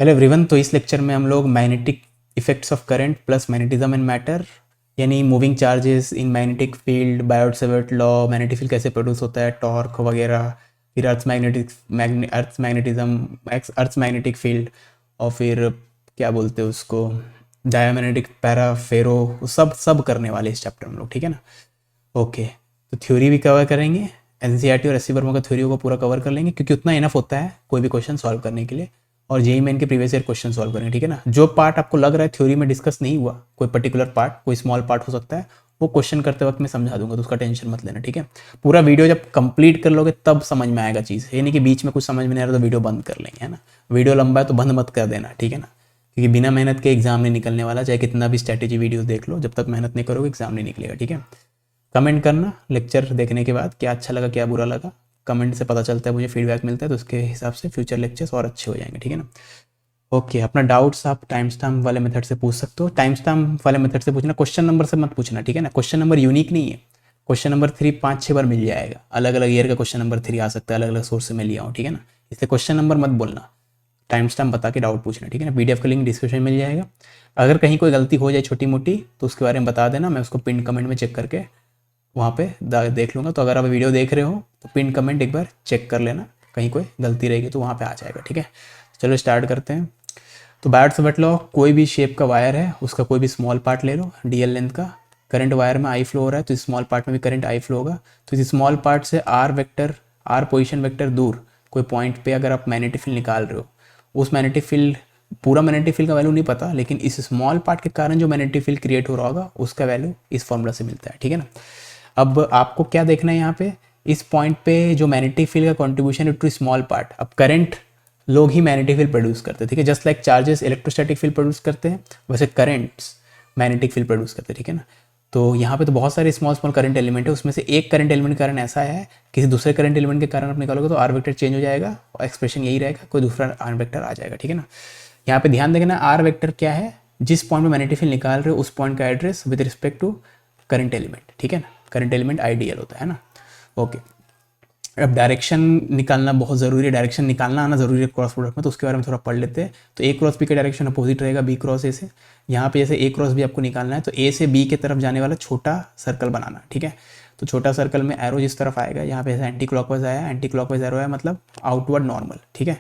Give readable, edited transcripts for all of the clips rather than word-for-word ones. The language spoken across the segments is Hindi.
Hello everyone. तो इस लेक्चर में हम लोग magnetic effects of current plus magnetism in matter यानी moving charges in magnetic field, Biot Savart law, magnetic field कैसे प्रोड्यूस होता है, टॉर्क वगैरह, फिर earth magnetism, earth magnetic field, और फिर क्या बोलते हैं उसको, डायमैग्नेटिक पैरा फेरो, सब सब करने वाले इस चैप्टर में हम लोग, ठीक है ना। ओके, तो थ्योरी भी कवर करेंगे, एनसीईआरटी और एससी वर्मा का थ्योरी को पूरा कवर कर लेंगे क्योंकि उतना इनफ होता है कोई भी क्वेश्चन सॉल्व करने के लिए। और जेई मेन के प्रीवियस ईयर क्वेश्चन सॉल्व करेंगे, ठीक है ना। जो पार्ट आपको लग रहा है थ्योरी में डिस्कस नहीं हुआ, कोई पर्टिकुलर पार्ट, कोई स्मॉल पार्ट हो सकता है, वो क्वेश्चन करते वक्त मैं समझा दूंगा, तो उसका टेंशन मत लेना, ठीक है। पूरा वीडियो जब कंप्लीट कर लोगे तब समझ में आएगा चीज़, ये नहीं कि बीच में कुछ समझ में नहीं आ रहा तो वीडियो बंद कर लेंगे, है ना। वीडियो लंबा है तो बंद मत कर देना, ठीक है ना, क्योंकि बिना मेहनत के एग्जाम नहीं निकलने वाला। चाहे कितना भी स्ट्रैटेजी वीडियो देख लो, जब तक मेहनत नहीं करोगे एग्जाम नहीं निकलेगा, ठीक है। कमेंट करना लेक्चर देखने के बाद, क्या अच्छा लगा क्या बुरा लगा, कमेंट से पता चलता है, मुझे फीडबैक मिलता है, तो उसके हिसाब से फ्यूचर लेक्चर्स और अच्छे हो जाएंगे, ठीक है ना। ओके, अपना डाउट्स आप टाइम स्टैम्प वाले मेथड से पूछ सकते हो। टाइम स्टैम्प वाले मेथड से पूछना, क्वेश्चन नंबर से मत पूछना, ठीक है ना। क्वेश्चन नंबर यूनिक नहीं है, क्वेश्चन नंबर 3 5-6 बार मिल जाएगा, अलग अलग ईयर का क्वेश्चन नंबर 3 आ सकता है, अलग अलग सोर्स से मैं लिया हूँ, ठीक है ना। इसलिए क्वेश्चन नंबर मत बोलना, टाइम स्टैम्प बता के डाउट पूछना, ठीक है ना। पीडीएफ का लिंक डिस्क्रिप्शन में मिल जाएगा। अगर कहीं कोई गलती हो जाए छोटी मोटी तो उसके बारे में बता देना, मैं उसको पिन कमेंट में चेक करके वहाँ पे देख लूँगा। तो अगर आप वीडियो देख रहे हो तो पिन कमेंट एक बार चेक कर लेना, कहीं कोई गलती रहेगी तो वहाँ पे आ जाएगा, ठीक है। चलो स्टार्ट करते हैं। तो बायोट-सावर्ट लॉ, कोई भी शेप का वायर है उसका कोई भी स्मॉल पार्ट ले लो डीएल लेंथ का, करंट वायर में आई फ्लो हो रहा है तो स्मॉल पार्ट में भी करंट आई फ्लो होगा। तो इस स्मॉल पार्ट से r vector, r position vector दूर कोई पॉइंट पे अगर आप मैग्नेटिक फील्ड निकाल रहे हो, उस मैग्नेटिक फील्ड, पूरा मैग्नेटिक फील्ड का वैल्यू नहीं पता, लेकिन इस स्मॉल पार्ट के कारण जो मैग्नेटिक फील्ड क्रिएट हो रहा होगा उसका वैल्यू इस फॉर्मूला से मिलता है, ठीक है ना। अब आपको क्या देखना है यहाँ पे, इस पॉइंट पे जो मैग्नेटिक फील्ड का कॉन्ट्रीब्यूशन टू स्मॉल पार्ट। अब करंट लोग ही मैग्नेटिक फील्ड प्रोड्यूस करते हैं, ठीक है। Just like charges electrostatic field produce करते हैं, वैसे करंट्स मैग्नेटिक फील्ड प्रोड्यूस करते हैं, ठीक है ना। तो यहाँ पे तो बहुत सारे स्मॉल स्मॉल करंट एलिमेंट है, उसमें से एक करंट एलिमेंट का कारण ऐसा है, किसी दूसरे करंट एलिमेंट के कारण आप निकालोगे तो आर वेक्टर चेंज हो जाएगा और एक्सप्रेशन यही रहेगा, कोई दूसरा आर वेक्टर आ जाएगा, ठीक है ना। यहाँ पे ध्यान देखना, आर वेक्टर क्या है, जिस पॉइंट में मैग्नेटिक फील्ड निकाल रहे हो उस पॉइंट का address with respect to current element, ठीक है ना। करंट एलिमेंट आइडियल होता है ना। ओके, अब डायरेक्शन निकालना बहुत ज़रूरी है, डायरेक्शन निकालना आना ज़रूरी है क्रॉस प्रोडक्ट में, तो उसके बारे में थोड़ा पढ़ लेते हैं। तो ए क्रॉस बी का डायरेक्शन अपोजिट रहेगा बी क्रॉस ए से। यहाँ पे जैसे ए क्रॉस बी आपको निकालना है तो ए से बी की तरफ जाने वाला छोटा सर्कल बनाना, ठीक है। तो छोटा सर्कल में एरो जिस तरफ आएगा, यहाँ पे ऐसे एंटी क्लॉकवाइज आया, एंटी क्लॉकवाइज एरो है मतलब आउटवर्ड नॉर्मल, ठीक है।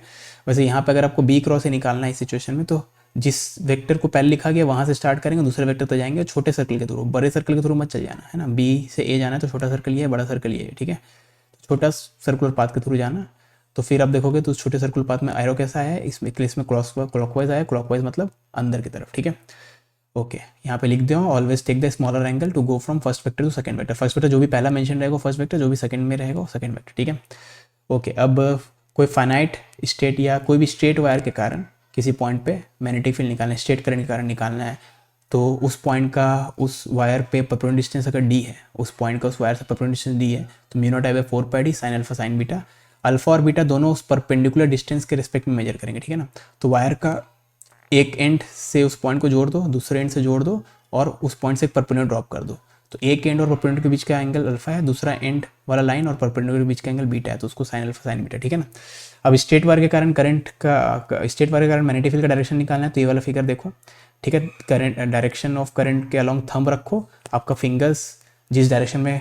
वैसे यहाँ पे अगर आपको बी क्रॉस से निकालना है इस सिचुएशन में, तो जिस वेक्टर को पहले लिखा गया वहाँ से स्टार्ट करेंगे, दूसरे वेक्टर तक जाएंगे, छोटे सर्कल के थ्रू, बड़े सर्कल के थ्रू मत चल जाना, है ना। बी से ए जाना है तो छोटा सर्कल ये है, बड़ा सर्कल ये है, ठीक है। छोटा सर्कुलर पाथ के थ्रू जाना। तो फिर आप देखोगे तो छोटे सर्कुलर पाथ में एरो कैसा है, इसमें क्लॉकवाइज आया, क्लॉकवाइज मतलब अंदर की तरफ, ठीक है। ओके, यहाँ पे लिख दो, always take the smaller angle to go from first vector to second vector. First vector जो भी पहला मेंशन रहेगा फर्स्ट वेक्टर, जो भी सेकंड में रहेगा सेकंड वेक्टर, ठीक है। ओके, अब कोई फाइनाइट स्टेट या कोई भी स्ट्रेट वायर के कारण किसी पॉइंट पे मैग्नेटिक फील्ड निकालना है, स्ट्रेट करंट के कारण निकालना है, तो उस पॉइंट का उस वायर पे परपेंडिकुलर डिस्टेंस अगर डी है, उस पॉइंट का उस वायर से परपेंडिकुलर डिस्टेंस डी है, तो mu naught I by 4 pi D sine alpha sign beta. Alpha और बीटा दोनों उस परपेंडिकुलर डिस्टेंस के रिस्पेक्ट में मेजर करेंगे, ठीक है ना। तो वायर का एक एंड से उस पॉइंट को जोड़ दो, दूसरे एंड से जोड़ दो और उस पॉइंट से एक परपेंडिकुलर ड्रॉप कर दो। तो एक एंड और परपेंडिकुलर के बीच का एंगल अल्फा है, दूसरा एंड वाला लाइन और परपेंडिकुलर के बीच का एंगल बीटा है, तो उसको साइन अल्फा साइन बीटा, ठीक है ना। अब स्ट्रेट वायर के कारण करंट का, स्ट्रेट वायर के कारण मैग्नेटिक फील्ड का डायरेक्शन निकालना है, तो ये वाला फिगर देखो, ठीक है। करंट, डायरेक्शन ऑफ करंट के अलॉन्ग थंब रखो, आपका फिंगर्स जिस डायरेक्शन में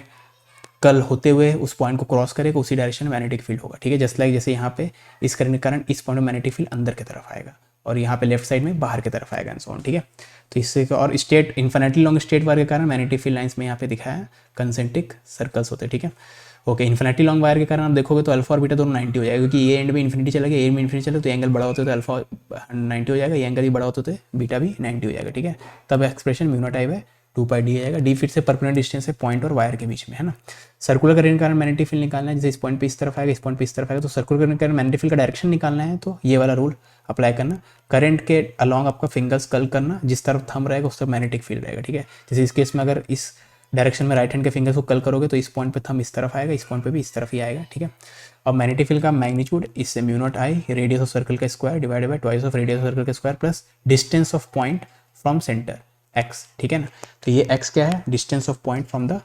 कल होते हुए उस पॉइंट को क्रॉस करेगा उसी डायरेक्शन में मैग्नेटिक फील्ड होगा, ठीक है। जस्ट लाइक जैसे यहाँ पे इस करंट के कारण इस पॉइंट में मैग्नेटिक फील्ड अंदर की तरफ आएगा और यहाँ पे लेफ्ट साइड में बाहर की तरफ आएगा एंड सो ऑन, ठीक है। तो इससे और straight infinitely long straight wire के कारण मैग्नेटिक फील्ड लाइंस में यहाँ पे दिखाया है कंसेंट्रिक सर्कल्स होते हैं, ठीक है। ओके, इन्फिनिटी लॉन्ग वायर के कारण आप देखोगे तो अल्फा और बीटा दोनों 90 हो जाएगा, क्योंकि ये एंड में इन्फिनिटी चला गया, ए में इन्फिनिटी चला तो एंगल बड़ा होते तो अल्फा 90 हो जाएगा, ये एंगल भी बड़ा होते तो बीटा भी 90 हो जाएगा, ठीक है। तब एक्सप्रेशन म्यू नॉट आई बाय 2 पाई डी आएगा। डी फिर से परपेंडिकुलर डिस्टेंस है पॉइंट और वायर के बीच में, है ना। सर्कुलर करंट के कारण मैग्नेटिक फील्ड निकालना है, जैसे इस पॉइंट पे इस तरफ आएगा, इस पॉइंट पे इस तरफ आएगा, तो सर्कुलर करंट के कारण मैग्नेटिक फील्ड का डायरेक्शन निकालना है, तो ये वाला रूल अप्लाई करना। करंट के अलॉन्ग आपका फिंगर्स कर्ल करना, जिस तरफ थंब रहेगा उस तरफ मैग्नेटिक फील्ड रहेगा, ठीक है। जैसे इस केस में अगर इस डायरेक्शन में राइट हैंड के फिंगर्स को कल करोगे तो इस पॉइंट पे थंब इस तरफ आएगा, इस पॉइंट पे भी इस तरफ ही आएगा, ठीक है। अब मैग्नेटिक फील्ड का मैग्नीट्यूड इससे mu naught I radius of circle का square divided by twice of radius of circle का square plus distance of point from centre X, ठीक है ना। तो ये एक्स क्या है, distance of point from the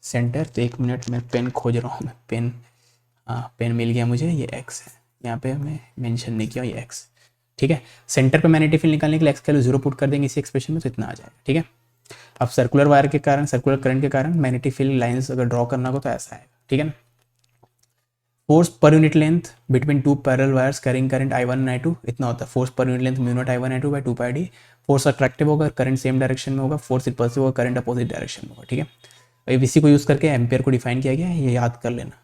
centre. तो एक मिनट मैं पेन खोज रहा हूँ, मैं पेन, हाँ पेन मिल गया मुझे, ये एक्स है, यहाँ पे मैं मेंशन नहीं किया, ये एक्स, ठीक है। सेंटर पे मैग्नेटिक फील्ड निकालने के लिए एक्स का वैल्यू 0 पुट कर देंगे इसी एक्सप्रेशन में, तो इतना आ जाएगा। ठीक है। अब सर्कुलर वायर के कारण, सर्कुलर करंट के कारण मैग्नेटिक फील्ड लाइंस अगर ड्रॉ करना हो तो ऐसा आएगा। ठीक है ना। फोर्स पर unit length between two parallel wires carrying current I1 and I2 इतना होता है। फोर्स पर unit length mu not I1 I2 by 2 pi d. Force attractive होगा, करंट सेम डायरेक्शन में होगा। फोर्स रिपल्सिव होगा, करंट अपोजिट डायरेक्शन में होगा। ठीक है। अब इसी को यूज़ करके एम्पियर को डिफाइन किया गया है, ये याद कर लेना।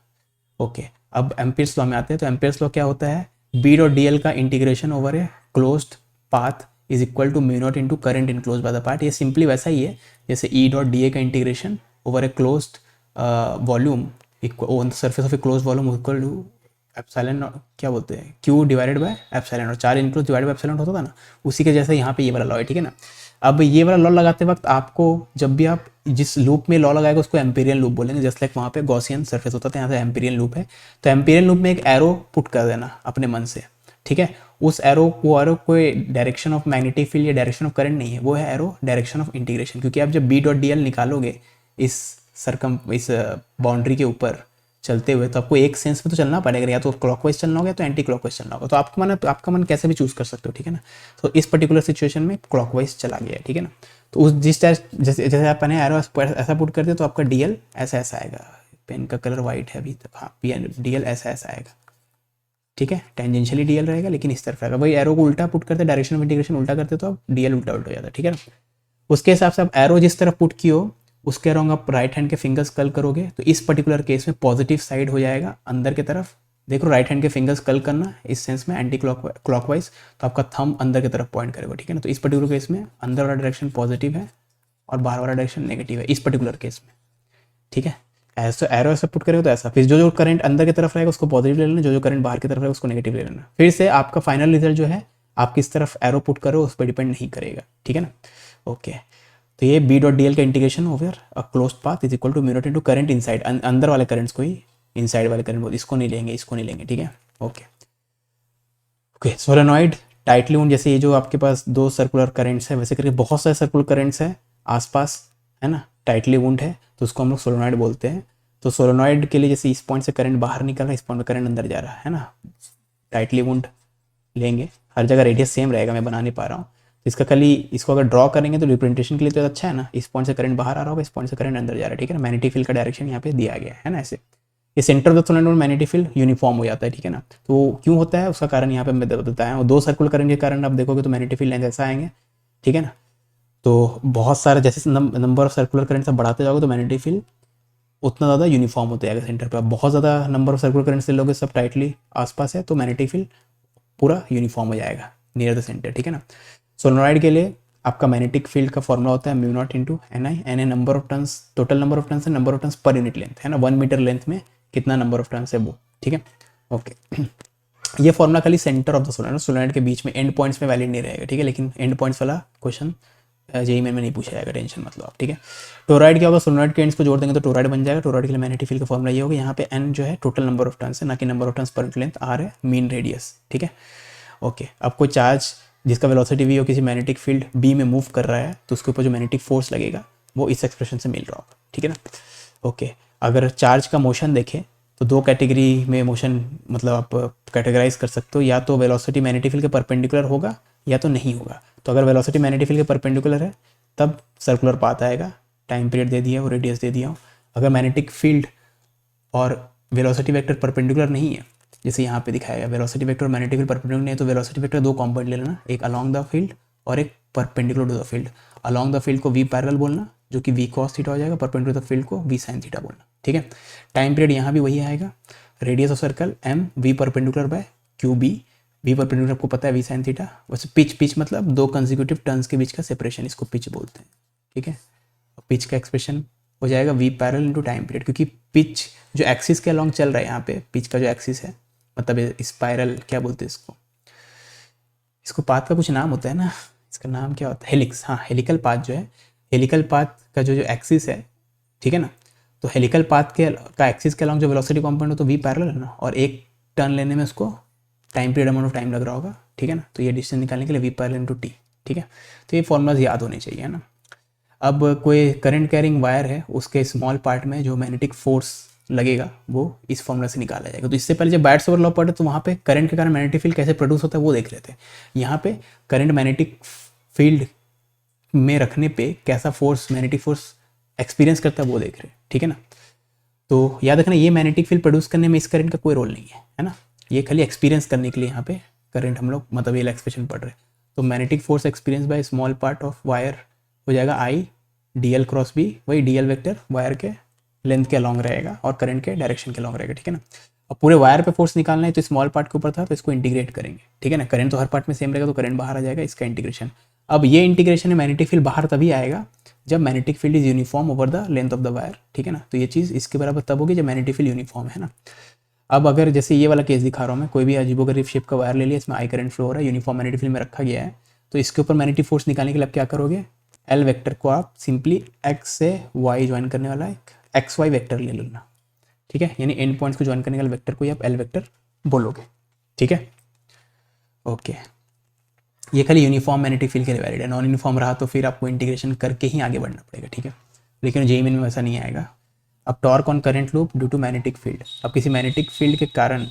ओके, अब एम्पियर्स लॉ में आते हैं। तो एम्पियर्स लॉ क्या होता है, बी डॉट डी एल का integration over a closed path is equal to mu not into current enclose by the part. ये सिंपली वैसा ही है जैसे ई डॉट डी ए का integration over a closed volume on the surface of a close volume equal to epsilon, क्या बोलते हैं, क्यू डिवाइडेड बाय एप्सिलॉन, और charge enclose divided by epsilon होता था ना, उसी के जैसा यहाँ पे ये वाला लॉ है। ठीक है ना। अब ये वाला लॉ लगाते वक्त आपको जब भी आप जिस लूप में लॉ लगाएगा उसको एम्पीरियन लूप बोलेंगे, जस्ट लाइक वहाँ पे गॉसियन सरफेस होता था, यहाँ से एम्पीरियन लूप है। तो एम्पीरियन लूप में एक एरो पुट कर देना अपने मन से। ठीक है। उस एरो, वो एरो कोई डायरेक्शन ऑफ मैग्नेटिक फील्ड या डायरेक्शन ऑफ करंट नहीं है, वो है एरो डायरेक्शन ऑफ इंटीग्रेशन। क्योंकि आप जब बी डॉट डी एल निकालोगे इस इस बाउंड्री के ऊपर चलते हुए, तो आपको एक सेंस में तो चलना पड़ेगा, या तो क्लॉकवाइज चलना होगा या तो एंटी क्लॉकवाइज चलना होगा। तो आपका मन कैसे भी चूज कर सकते हो। ठीक है ना। तो इस पर्टिकुलर सिचुएशन में क्लॉकवाइज चला गया है। ठीक है ना। तो उस जिस जैसे जैसे आपने एरो ऐसा पुट कर दिया तो आपका डीएल ऐसा ऐसा आएगा। पेन का कलर वाइट है अभी तक, हाँ, डीएल ऐसा ऐसा आएगा। ठीक है। टेंजेंशियली डीएल रहेगा लेकिन इस तरफ आएगा। वही एरो को उल्टा पुट करते, डायरेक्शन ऑफ इंटीग्रेशन उल्टा करते तो अब डीएल उल्टा उल्टा हो जाता है। ठीक है ना। उसके हिसाब से आप एरो जिस तरफ पुट की हो उसके अराउंड आप राइट हैंड के फिंगर्स कर्ल करोगे, तो इस पर्टिकुलर केस में पॉजिटिव साइड हो जाएगा अंदर की तरफ। देखो राइट हैंड के फिंगर्स कर्ल करना इस सेंस में एंटी क्लॉकवाइज, तो आपका थंब अंदर की तरफ पॉइंट करेगा। ठीक है ना। तो इस पर्टिकुलर केस में अंदर वाला डायरेक्शन पॉजिटिव है और बाहर वाला डायरेक्शन नेगेटिव है इस पर्टिकुलर केस में। ठीक है। ऐसा एरो ऐसा पुट करेगा तो ऐसा, फिर जो जो करंट अंदर की तरफ रहेगा उसको पॉजिटिव ले लेना, जो जो करंट बाहर की तरफ रहेगा उसको नेगेटिव ले लेना। फिर से आपका फाइनल रिजल्ट जो है आप किस तरफ एरो पुट करो उस पर डिपेंड नहीं करेगा। ठीक है ना। ओके, तो ये बी डॉट डी एल का integration over a closed path is equal to mu not into current inside, अंदर वाले करंट्स को ही इनसाइड वाले करंट, इसको नहीं लेंगे, इसको नहीं लेंगे। ठीक है। ओके ओके, सोलेनॉइड टाइटली उन, जैसे ये जो आपके पास दो सर्कुलर करंट्स है वैसे करके बहुत सारे सर्कुलर करंट्स है आसपास, है ना, टाइटली वुंड है, तो उसको हम लोग सोलेनॉइड बोलते हैं। तो सोलेनॉइड के लिए जैसे इस पॉइंट से करंट बाहर निकल रहा है, इस पॉइंट में करंट अंदर जा रहा है ना, टाइटली वुंड लेंगे। हर जगह रेडियस सेम रहेगा, मैं बना नहीं पा रहा हूँ। इसका खाली इसको अगर ड्रॉ करेंगे तो रिप्रेजेंटेशन के लिए तो अच्छा है ना, इस पॉइंट से करंट बाहर आ रहा होगा, इस पॉइंट से करंट अंदर जा रहा है। ठीक है ना। मैग्नेटिक फील्ड का डायरेक्शन यहाँ पे दिया गया है ना ऐसे। ये सेंटर ऑफ द सोलेनॉइड में मैग्नेटिक फील्ड यूनिफॉर्म हो जाता है। ठीक है ना। तो क्यों होता है उसका कारण यहाँ पे मैं बताया हूँ। दो सर्कुलर करंट के कारण आप देखोगे तो मैग्नेटिक फील्ड ऐसा आएंगे। ठीक है ना। तो बहुत सारे जैसे नंबर ऑफ सर्कुलर करंट सब बढ़ाते जाओगे तो मैग्नेटिक फील्ड उतना ज़्यादा यूनिफॉर्म होते जाएगा सेंटर पर। आप बहुत ज़्यादा नंबर ऑफ सर्कुलर करंट से लोगे सब टाइटली आसपास है तो मैग्नेटिक फील्ड पूरा यूनिफॉर्म हो जाएगा नियर द सेंटर। ठीक है ना। सोलेनॉइड के लिए आपका मैग्नेटिक फील्ड का फॉर्मूला होता है mu not into N I, N a number of turns, total number of turns है, नंबर ऑफ टर्न्स पर यूनिट लेंथ है ना, 1 मीटर लेंथ में कितना नंबर ऑफ टर्न्स है वो। ठीक है। ओके, ये फॉर्मूला खाली सेंटर ऑफ द सोलेनॉइड के बीच में, एंड पॉइंट्स में वैलिड नहीं रहेगा। ठीक है। लेकिन एंड पॉइंट्स वाला क्वेश्चन जेई में नहीं पूछा जाएगा, टेंशन मत लो आप। ठीक है। टोरॉइड क्या होगा, सोलेनॉइड के एंड्स को जोड़ देंगे तो टोरॉइड बन जाएगा। टोरॉइड के लिए मैग्नेटिक फील्ड का फॉर्मूला ये होगा, यहाँ पे एन जो है टोटल नंबर ऑफ टर्न्स है, ना कि नंबर ऑफ टर्न्स पर यूनिट लेंथ, आर है मीन रेडियस। ठीक है। ओके, अब कोई चार्ज जिसका वेलोसिटी वी हो किसी मैग्नेटिक फील्ड बी में मूव कर रहा है तो उसके ऊपर जो मैग्नेटिक फोर्स लगेगा वो इस एक्सप्रेशन से मिल रहा होगा। ठीक है ना। ओके, अगर चार्ज का मोशन देखें तो दो कैटेगरी में मोशन मतलब आप कैटेगराइज कर सकते हो, या तो वेलोसिटी मैग्नेटिक फील्ड के परपेंडिकुलर होगा या तो नहीं होगा। तो अगर वेलोसिटी मैग्नेटिक फील्ड के परपेंडिकुलर है तब सर्कुलर पाथ आएगा, टाइम पीरियड दे दिया हो, रेडियस दे दिया हो। अगर मैग्नेटिक फील्ड और वेलोसिटी वेक्टर परपेंडिकुलर नहीं है, जैसे यहाँ पे दिखाया गया वेलोसिटी वेक्टर और मैग्नेटिक फील्ड परपेंडिकुलर नहीं है, तो वेलोसिटी वेक्टर दो कॉम्पोनेंट ले लेना, एक अलोंग द फील्ड और एक perpendicular to the field. Along the field को वी पैरेलल बोलना जो कि वी कॉस थीटा हो जाएगा, परपेंडिकुलर टू द फील्ड को वी साइन थीटा बोलना। ठीक है। टाइम पीरियड यहाँ भी वही आएगा, radius of circle m v perpendicular by q b, v perpendicular आपको पता है वी साइन थीटा। वैसे पिच मतलब दो कंसेक्यूटिव टर्न्स के बीच का सेपरेशन, इसको पिच बोलते हैं। ठीक है। पिच का एक्सप्रेशन हो जाएगा v parallel into time period, क्योंकि पिच जो एक्सिस के अलॉन्ग चल रहा है यहाँ पे, पिच का जो एक्सिस है मतलब स्पाइरल क्या बोलते हैं इसको, इसको पाथ का कुछ नाम होता है ना, इसका नाम क्या होता है, हेलिक्स। हाँ, हेलिकल पाथ जो है, हेलिकल पाथ का जो एक्सिस है, ठीक है ना, तो हेलिकल पाथ का एक्सिस के अलॉन्ग जो वेलोसिटी कंपोनेंट हो तो वी पैरेलल है ना, और एक टर्न लेने में उसको time period amount of time लग रहा होगा। ठीक है ना। तो ये डिस्टेंस निकालने के लिए वी पैरेलल इनटू टी। ठीक है। तो ये फॉर्मूलाज याद होने चाहिए, है ना। अब कोई करंट कैरिंग वायर है, उसके स्मॉल पार्ट में जो मैग्नेटिक फोर्स लगेगा वो इस फॉर्मूला से निकाला जाएगा। तो इससे पहले जब बायट्स ओवर लॉ पढ़े तो वहाँ पे करंट के कारण मैग्नेटिक फील्ड कैसे प्रोड्यूस होता है वो देख रहे थे। यहाँ पे करंट मैग्नेटिक फील्ड में रखने पे कैसा फोर्स, मैग्नेटिक फोर्स एक्सपीरियंस करता है वो देख रहे हैं, ठीक है ना। तो याद रखना ये मैग्नेटिक फील्ड प्रोड्यूस करने में इस करंट का कोई रोल नहीं है ना, ये खाली एक्सपीरियंस करने के लिए यहाँ पे करंट हम लोग मतलब ये एक्सप्रेशन पढ़ रहे हैं। तो magnetic force experience by small part of wire हो जाएगा I d l cross b, वही डी एल वेक्टर वायर के लेंथ के अलॉन्ग रहेगा और करंट के डायरेक्शन के अलॉन्ग रहेगा, ठीक है ना। अब पूरे वायर पे फोर्स निकालना है तो स्मॉल पार्ट के ऊपर था तो इसको इंटीग्रेट करेंगे, ठीक है ना। करंट तो हर पार्ट में सेम रहेगा तो करंट बाहर आ जाएगा, इसका इंटीग्रेशन। अब ये इंटीग्रेशन है मैग्नेटिक फील्ड बाहर तभी आएगा जब magnetic field is uniform over the length of the wire, ठीक है ना। तो ये चीज़ इसके बराबर तब होगी जब मैग्नेटिक फील्ड यूनिफॉर्म है ना। अब अगर जैसे ये वाला केस दिखा रहा हूँ मैं, कोई भी अजीबोगरीब शेप का वायर ले लिया, इसमें आई करंट फ्लो हो रहा है, यूनिफॉर्म मैग्नेटिक फील्ड में रखा गया है, तो इसके ऊपर मैग्नेटिक फोर्स निकालने के लिए आप क्या करोगे, एल वेक्टर को आप सिंपली एक्स से वाई ज्वाइन करने वाला एक एक्स वाई वेक्टर ले लेना, ठीक है। यानी एंड पॉइंट्स को ज्वाइन करने वाले वेक्टर को ही आप एल वेक्टर बोलोगे, ठीक है। ओके, ये खाली यूनिफॉर्म मैग्नेटिक फील्ड के लिए वैलिड है, नॉन यूनिफॉर्म रहा तो फिर आपको इंटीग्रेशन करके ही आगे बढ़ना पड़ेगा, ठीक है। लेकिन जेईई में वैसा नहीं आएगा। अब torque on current loop due to magnetic field, अब किसी मैग्नेटिक फील्ड के कारण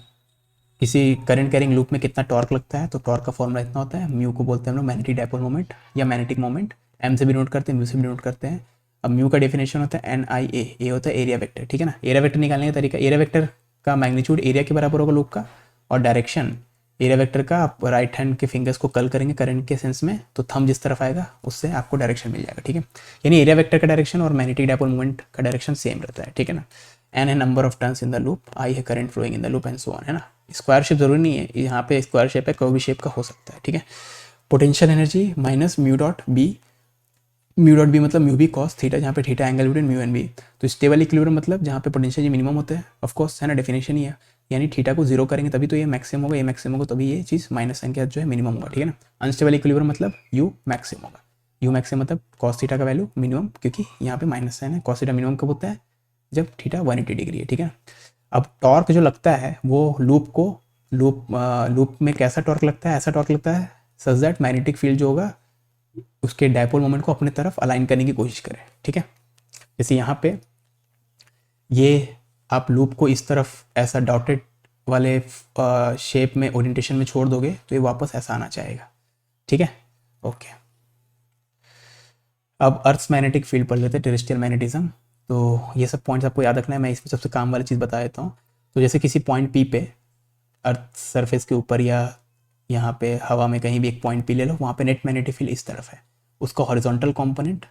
किसी करंट कैरिंग लूप में कितना टॉर्क लगता है, तो टॉर्क का फॉर्मूला इतना होता है, म्यू को बोलते हैं हम लोग मैग्नेटिक डायपोल मोमेंट या मैग्नेटिक मोमेंट, एम से भी नोट करते हैं, म्यू से भी नोट करते हैं। अब म्यू का डेफिनेशन होता है एन आई ए होता है एरिया वेक्टर, ठीक है ना। एरिया वेक्टर निकालने का तरीका, एरिया वेक्टर का मैग्नीट्यूड एरिया के बराबर होगा लूप का, और डायरेक्शन एरिया वेक्टर का आप राइट हैंड के फिंगर्स को कल करेंगे करंट के सेंस में, तो थंब जिस तरफ आएगा उससे आपको डायरेक्शन मिल जाएगा, ठीक है। यानी एरिया वेक्टर का डायरेक्शन और मैग्नेटिक डायपोल मोमेंट का डायरेक्शन सेम रहता है, ठीक है ना। एन है number of turns in the loop, I है current flowing in the loop and so on, है ना। स्क्वायर शेप जरूरी नहीं है, यहाँ पे स्क्वायर शेप है, कोई भी शेप का हो सकता है, ठीक है। Potential energy minus mu dot b, mu dot b मतलब म्यू बी कॉस थीटा, जहाँ पे theta angle between mu and b. तो स्टेबल इक्विलिब्रियम मतलब जहाँ पे पोटेंशियल मिनिमम होता है, ऑफ कोर्स, है ना, डेफिनेशन ही है। यानी थीटा को जीरो करेंगे तभी तो ये मैक्सिमम होगा, ये मैक्सिमम होगा तभी ये चीज़ माइनस साइन के साथ जो है मिनिमम होगा, ठीक है ना। अनस्टेबल इक्विलिब्रियम मतलब यू मैक्सिमम होगा, यू मैक्सिमम मतलब कॉस थीटा का वैल्यू मिनिमम, क्योंकि यहाँ पे माइनस साइन है। कॉस थीटा मिनिमम कब होता है, जब थीटा 180 डिग्री है, ठीक है। अब टॉर्क जो लगता है वो लूप में कैसा टॉर्क लगता है, ऐसा टॉर्क लगता है सच दैट मैग्नेटिक फील्ड जो होगा उसके डायपोल मोमेंट को अपने तरफ अलाइन करने की कोशिश करें, ठीक है। जैसे यहाँ पे ये आप लूप को इस तरफ ऐसा डॉटेड वाले शेप में ओरिएंटेशन में छोड़ दोगे तो ये वापस ऐसा आना चाहेगा, ठीक है। ओके, अब अर्थ मैग्नेटिक फील्ड पढ़ लेते हैं, टेरेस्ट्रियल मैग्नेटिज्म। तो ये सब पॉइंट्स आपको याद रखना है, मैं इसमें सबसे काम वाली चीज़ बता देता हूँ। तो जैसे किसी पॉइंट पी पे अर्थ सरफेस के ऊपर या यहाँ पे हवा में कहीं भी एक पॉइंट पी ले लो, वहाँ पे नेट मैग्नेटिक फील्ड इस तरफ है, उसका हॉरिजॉन्टल कंपोनेंट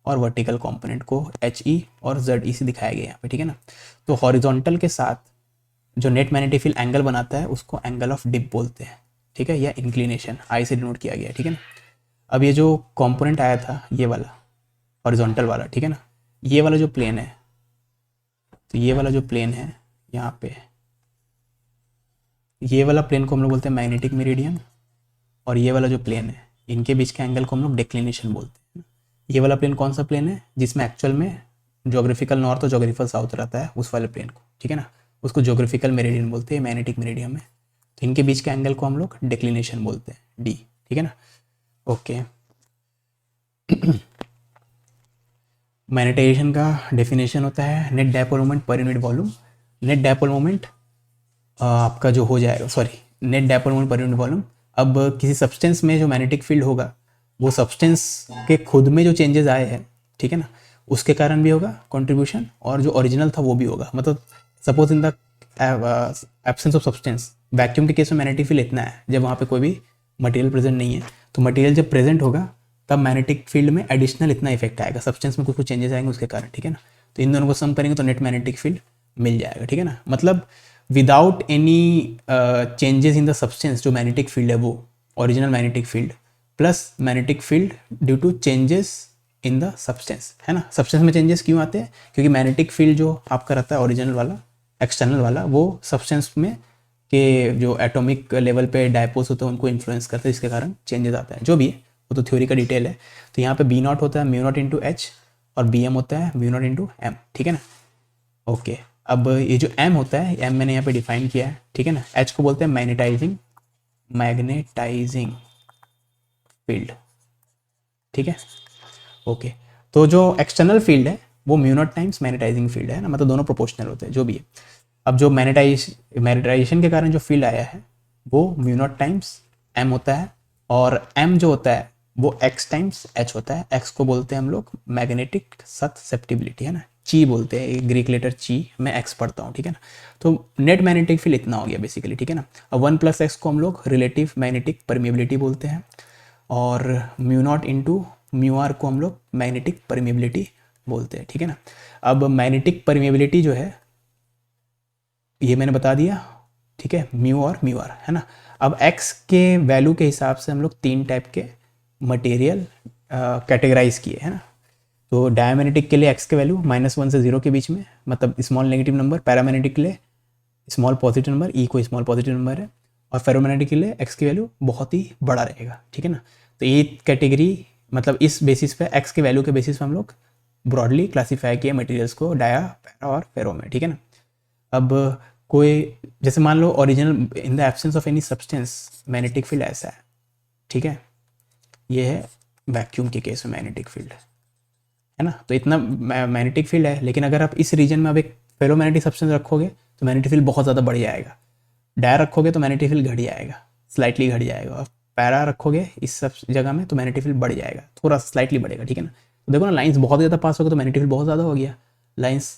और वर्टिकल कंपोनेंट को एच ई और जेड ई से दिखाया गया यहाँ पे, ठीक है ना। तो हॉरिजॉन्टल के साथ जो नेट मैग्नेटिक फील्ड एंगल बनाता है उसको एंगल ऑफ डिप बोलते हैं, ठीक है, या इंक्लिनेशन आई से डिनोट किया गया है, ठीक है ना। अब ये जो कंपोनेंट आया था ये वाला हॉरिजॉन्टल वाला, ठीक है ना, ये वाला जो प्लेन है, तो ये वाला जो प्लेन है यहाँ पे, ये वाला प्लेन को हम लोग बोलते हैं मैग्नेटिक मेरिडियन, और ये वाला जो प्लेन है इनके बीच के एंगल को हम लोग डिक्लिनेशन बोलते हैं। ये वाला प्लेन कौन सा प्लेन है, जिसमें एक्चुअल में ज्योग्राफिकल नॉर्थ और ज्योग्राफिकल साउथ रहता है, उस वाले प्लेन को, ठीक है ना, उसको ज्योग्राफिकल मेरिडियन बोलते हैं मैग्नेटिक मेरिडियन में। तो इनके बीच के एंगल को हम लोग डिक्लिनेशन बोलते हैं, डी, ठीक है ना। ओके, मैग्नेटाइजेशन का डेफिनेशन होता है net dipole moment per unit volume. Net dipole moment आपका जो हो जाएगा, sorry, net dipole moment per unit volume. अब किसी सब्सटेंस में जो मैग्नेटिक फील्ड होगा वो सब्सटेंस के खुद में जो चेंजेस आए हैं, ठीक है ना, उसके कारण भी होगा कंट्रीब्यूशन, और जो ओरिजिनल था वो भी होगा। मतलब suppose in the absence of substance, vacuum के केस में मैग्नेटिक फील्ड इतना है, जब वहाँ पे कोई भी मटेरियल प्रेजेंट नहीं है, तो मटेरियल जब प्रेजेंट होगा तब मैग्नेटिक फील्ड में एडिशनल इतना इफेक्ट आएगा, सब्सटेंस में कुछ कुछ चेंजेस आएंगे उसके कारण, ठीक है ना। तो इन दोनों को सम करेंगे तो नेट मैग्नेटिक फील्ड मिल जाएगा, ठीक है ना। मतलब without any changes in the substance जो मैग्नेटिक फील्ड है वो original magnetic field plus magnetic field due to changes in the substance, है ना। सब्सटेंस में चेंजेस क्यों आते हैं, क्योंकि मैग्नेटिक फील्ड जो आपका रहता है ओरिजिनल वाला, एक्सटर्नल वाला, वो सब्सटेंस में के जो एटॉमिक लेवल पे डायपोल्स होते हैं उनको इन्फ्लुएंस करते हैं, इसके कारण चेंजेस आता है। जो भी है वो तो थ्योरी का डिटेल है। तो यहाँ पे बी नॉट होता है म्यू नॉट इंटू एच, और बी एम होता है म्यू नॉट इंटू एम, ठीक है ना। ओके, अब ये जो एम होता है, एम मैंने यहाँ पे डिफाइन किया है, ठीक है ना। एच को बोलते हैं मैग्नेटाइजिंग फील्ड, ठीक है। ओके, तो जो एक्सटर्नल फील्ड है वो mu not times magnetising field है ना, मतलब दोनों प्रोपोर्शनल होते हैं जो भी है। अब जो मैग्नेटाइजेशन के कारण जो फील्ड आया है वो म्यू नॉट टाइम्स एम होता है, और एम जो होता है वो एक्स टाइम्स एच होता है। एक्स को बोलते हैं हम लोग मैग्नेटिक ससेप्टिबिलिटी है ना, ची बोलते हैं, ग्रीक लेटर ची, मैं एक्स पढ़ता हूँ, ठीक है ना। तो नेट मैग्नेटिक फील्ड इतना हो गया बेसिकली, ठीक है ना। अब 1+x को हम लोग रिलेटिव मैग्नेटिक परमिएबिलिटी बोलते हैं, और mu not into mu r को हम लोग मैग्नेटिक परमिएबिलिटी बोलते हैं, ठीक है ना। अब मैग्नेटिक परमिएबिलिटी जो है ये मैंने बता दिया, ठीक है, म्यू और म्यू आर है ना। अब एक्स के वैल्यू के हिसाब से हम लोग 3 टाइप के मटेरियल कैटेगराइज किए है ना। तो डायमैग्नेटिक के लिए एक्स के वैल्यू -1 से 0 के बीच में, मतलब स्मॉल नेगेटिव नंबर। पैरामैग्नेटिक के लिए स्मॉल पॉजिटिव नंबर, ई को स्मॉल पॉजिटिव नंबर है। और फेरोमैग्नेटिक के लिए एक्स की वैल्यू बहुत ही बड़ा रहेगा, ठीक है ना। तो ये कैटेगरी, मतलब इस बेसिस पे, एक्स के वैल्यू के बेसिस पे हम लोग ब्रॉडली क्लासीफाई किए मटेरियल्स को, डाया, पैरा और फेरो में, ठीक है ना। अब कोई, जैसे मान लो original in the absence of any substance magnetic field ऐसा है, ठीक है, ये है वैक्यूम के केस में मैग्नेटिक फील्ड है ना। तो इतना मैग्नेटिक फील्ड है, लेकिन अगर आप इस रीजन में अब एक फेरोमैग्नेटिक सब्सटेंस रखोगे तो मैग्नेटिक फील्ड बहुत ज़्यादा बढ़ जाएगा। डाया रखोगे तो मैग्नेटिक फील्ड घट जाएगा, स्लाइटली घट जाएगा। और पैरा रखोगे इस सब जगह में तो मैग्नेटिक फील्ड बढ़ जाएगा, थोड़ा स्लाइटली बढ़ेगा, ठीक है ना। तो देखो ना, लाइंस बहुत ज़्यादा पास हो गए तो मैग्नेटिक फील्ड बहुत ज़्यादा हो गया। लाइंस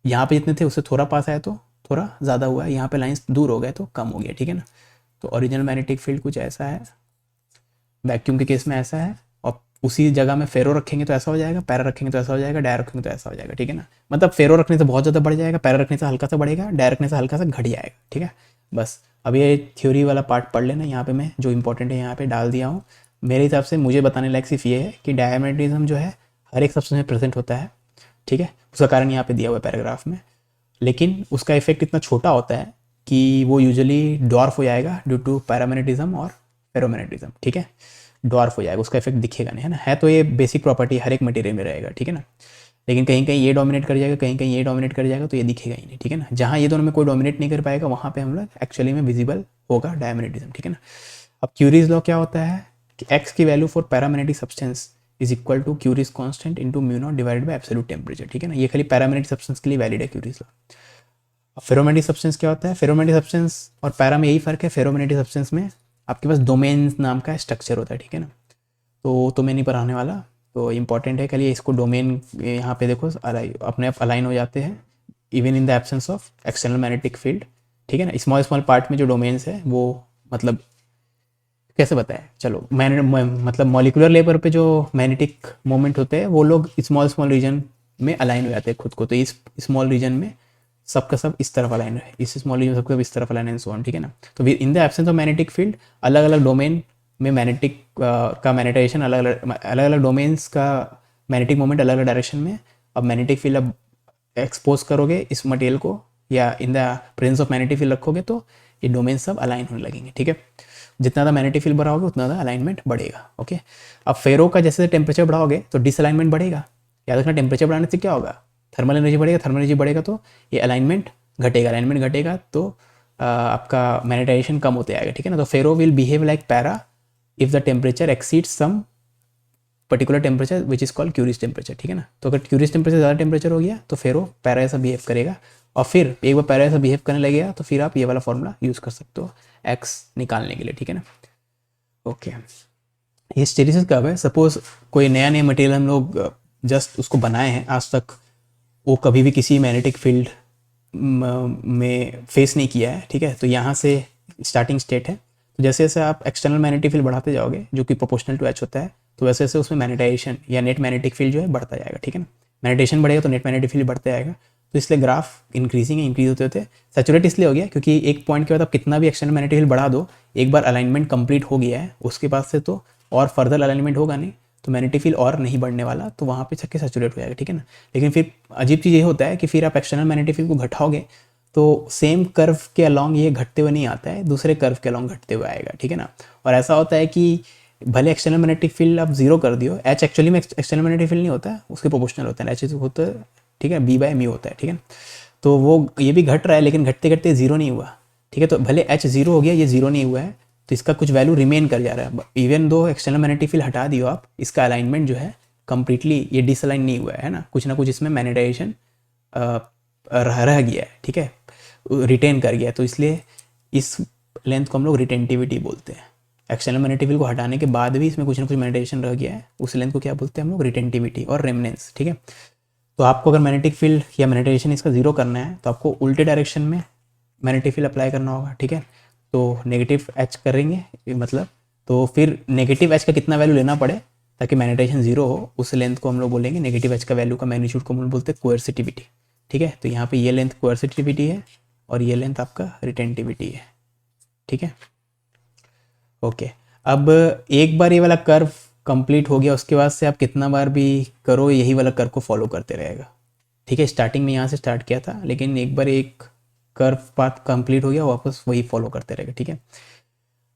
यहाँ पे जितने थे उससे थोड़ा पास आया तो थोड़ा ज़्यादा हुआ है, यहाँ पे लाइंस दूर हो गए तो कम हो गया, ठीक है ना। तो ओरिजिनल मैग्नेटिक फील्ड कुछ ऐसा है, वैक्यूम के केस में ऐसा है, और उसी जगह में फेरो रखेंगे तो ऐसा हो जाएगा, पैरा रखेंगे तो ऐसा हो जाएगा, डाया रखेंगे तो ऐसा हो जाएगा, ठीक है ना। मतलब फेरो रखने से बहुत ज़्यादा बढ़ जाएगा, पैरा रखने से हल्का सा बढ़ेगा, डाया रखने से हल्का सा घट जाएगा, ठीक है। बस अब ये थ्योरी वाला पार्ट पढ़ लेना, यहाँ पे मैं जो इंपॉर्टेंट है यहाँ पे डाल दिया हूँ। मेरे हिसाब से मुझे बताने लायक सिर्फ ये है कि डायमैग्नेटिज्म जो है हर एक सब्सटेंस में प्रेजेंट होता है, ठीक है, उसका कारण यहाँ पे दिया हुआ है पैराग्राफ में। लेकिन उसका इफेक्ट इतना छोटा होता है कि वो यूजुअली डॉर्फ हो जाएगा ड्यू टू पैरामैग्नेटिज्म और फेरोमैग्नेटिज्म, ठीक है, डॉर्फ हो जाएगा, उसका इफेक्ट दिखेगा नहीं, है ना। है तो ये बेसिक प्रॉपर्टी हर एक मटेरियल में रहेगा, ठीक है ना। लेकिन कहीं कहीं ये डोमिनेट कर जाएगा, कहीं कहीं ये डोमिनेट कर जाएगा, तो ये दिखेगा ही नहीं, ठीक है ना। जहाँ ये दोनों में कोई डोमिनेट नहीं कर पाएगा वहाँ पे हम लोग एक्चुअली में विजिबल होगा डायमैग्नेटिज्म, ठीक है ना। अब क्यूरीज लॉ क्या होता है कि एक्स की value for paramagnetic substance is equal to Curie's constant into mu not divided by absolute temperature, ठीक है ना। ये खाली पैरामैग्नेटिक सब्सटेंस के लिए वैलिड है क्यूरीज लॉ। अब फेरोमैग्नेटिक सब्सटेंस क्या होता है, फेरोमैग्नेटिक सब्सटेंस और पैरा में यही फर्क है, फेरोमैग्नेटिक सब्सटेंस में आपके पास डोमेन नाम का स्ट्रक्चर होता है, ठीक है ना। तो मैं नहीं पढ़ाने वाला, तो इंपॉर्टेंट है, खाली इसको डोमेन यहाँ पे देखो अपने आप अलाइन हो जाते हैं even in the absence of external magnetic field, ठीक है ना। स्मॉल स्मॉल पार्ट में जो डोमेन्स है वो, मतलब कैसे बताएं, चलो मतलब मॉलिकुलर लेवल पे जो मैग्नेटिक मोमेंट होते हैं वो लोग स्मॉल स्मॉल रीजन में अलाइन हो जाते हैं खुद को। तो इस स्मॉल रीजन में सबका सब इस तरफ अलाइन है, इस स्मॉल रीजन सबका सब इस तरफ अलाइन है, सो ऑन, ठीक है ना। तो इन the absence of magnetic field अलग अलग डोमेन में मैग्नेटिक का मैग्नेटाइजेशन अलग अलग डोमेन्स का मैग्नेटिक मोमेंट अलग अलग डायरेक्शन में। अब मैग्नेटिक फील्ड अब एक्सपोज करोगे इस मटेरियल को या in the presence of magnetic field रखोगे तो ये डोमेन सब अलाइन होने लगेंगे, ठीक है। जितना ज़्यादा मैग्नेटिक फील्ड बढ़ाओगे उतना ज़्यादा अलाइनमेंट बढ़ेगा, ओके। अब फेरो का जैसे टेम्परेचर बढ़ाओगे तो डिसअलाइनमेंट बढ़ेगा। याद रखना, टेम्परेचर बढ़ाने से क्या होगा, थर्मल एनर्जी बढ़ेगा, थर्मल एनर्जी बढ़ेगा तो ये अलाइनमेंट घटेगा, अलाइनमेंट घटेगा तो आपका मैग्नेटाइजेशन कम होते आएगा, ठीक है ना। तो ferro will behave like para if the temperature exceeds some particular temperature which is called Curie's temperature, ठीक है ना। तो अगर क्यूरीज टेम्परेचर ज़्यादा टेम्परेचर हो गया तो फेरो पैरा ऐसा बिहेव करेगा, और फिर एक बार पैरा ऐसा बिहेव करने लगेगा तो फिर आप ये वाला फॉर्मूला यूज़ कर सकते हो एक्स निकालने के लिए, ठीक है ना। ओके, ये स्टेरिसिस कब है, सपोज कोई नया नया मटेरियल हम लोग जस्ट उसको बनाए हैं, आज तक वो कभी भी किसी मैग्नेटिक फील्ड में फेस नहीं किया है, ठीक है। तो यहाँ से स्टार्टिंग स्टेट है, तो जैसे जैसे आप एक्सटर्नल मैग्नेटिक फील्ड बढ़ाते जाओगे जो कि प्रोपोर्शनल टू एच होता है, तो वैसे वैसे उसमें मैग्नेटाइजेशन या नेट मैग्नेटिक फील्ड जो है बढ़ता जाएगा, ठीक है ना। मैग्नेटाइजेशन बढ़ेगा तो नेट मैग्नेटिक फील्ड बढ़ता जाएगा, तो इसलिए ग्राफ इंक्रीजिंग इंक्रीज होते होते सैचुरेट इसलिए हो गया क्योंकि एक पॉइंट के बाद आप कितना भी एक्सटर्नल मैग्नेटिक फील्ड बढ़ा दो, एक बार अलाइनमेंट कंप्लीट हो गया है उसके बाद से तो और फर्दर अलाइनमेंट होगा नहीं, तो मैग्नेटिक फील्ड और नहीं बढ़ने वाला, तो वहाँ पे चक्के सैचुरेट हो जाएगा, ठीक है ना। लेकिन फिर अजीब चीज़ ये होता है कि फिर आप एक्सटर्नल मैग्नेटिक फील्ड को घटाओगे तो सेम कर्व के अलॉन्ग ये घटते हुए नहीं आता है, दूसरे कर्व के अलॉन्ग घटते हुए आएगा, ठीक है ना। और ऐसा होता है कि भले एक्सटर्नल मैग्नेटिक फील्ड आप जीरो कर दियो, एच एक्चुअली में एक्सटर्नल मैग्नेटिक फील्ड नहीं होता है, उसके प्रोपोर्शनल होता है, एच होता है, ठीक है, बी बाय म्यू होता है, ठीक है। तो वो ये भी घट रहा है लेकिन घटते घटते जीरो नहीं हुआ, ठीक है। तो भले एच जीरो हो गया, ये जीरो नहीं हुआ है, तो इसका कुछ वैल्यू रिमेन कर जा रहा है, even though external magnetic field हटा दियो आप, इसका अलाइनमेंट जो है कम्प्लीटली ये डिसअलाइन नहीं हुआ है ना, कुछ ना कुछ इसमें मैग्नेटाइजेशन रह गया है, ठीक है, रिटेन कर गया है, तो इसलिए इस लेंथ को हम लोग रिटेंटिविटी बोलते हैं। एक्सटर्नल मैग्नेटिक फील्ड को हटाने के बाद भी इसमें कुछ ना कुछ मैग्नेटाइजेशन रह गया है, उस लेंथ को क्या बोलते हैं हम लोग, रिटेंटिविटी और रेमनेंस, ठीक है। तो आपको अगर मैग्नेटिक फील्ड या मैग्नेटाइजेशन इसका जीरो करना है तो आपको उल्टे डायरेक्शन में मैग्नेटिक फील्ड अप्लाई करना होगा, ठीक है। तो नेगेटिव एच करेंगे मतलब, तो फिर नेगेटिव एच का कितना वैल्यू लेना पड़े ताकि मैग्नेटाइजेशन जीरो हो, उस लेंथ को हम लोग बोलेंगे नेगेटिव एच का वैल्यू का मैग्नीट्यूड को हम लोग बोलते हैं कोएर्सिटिविटी, ठीक है। तो यहाँ पे ये लेंथ कोएर्सिटिविटी है और ये लेंथ आपका रिटेंटिविटी है, ठीक है। ओके, अब एक बार ये वाला कर्व कंप्लीट हो गया, उसके बाद से आप कितना बार भी करो यही वाला कर्व को फॉलो करते रहेगा, ठीक है। स्टार्टिंग में यहाँ से स्टार्ट किया था, लेकिन एक बार एक कर्व पाथ कंप्लीट हो गया वापस वही फॉलो करते रहेगा, ठीक है।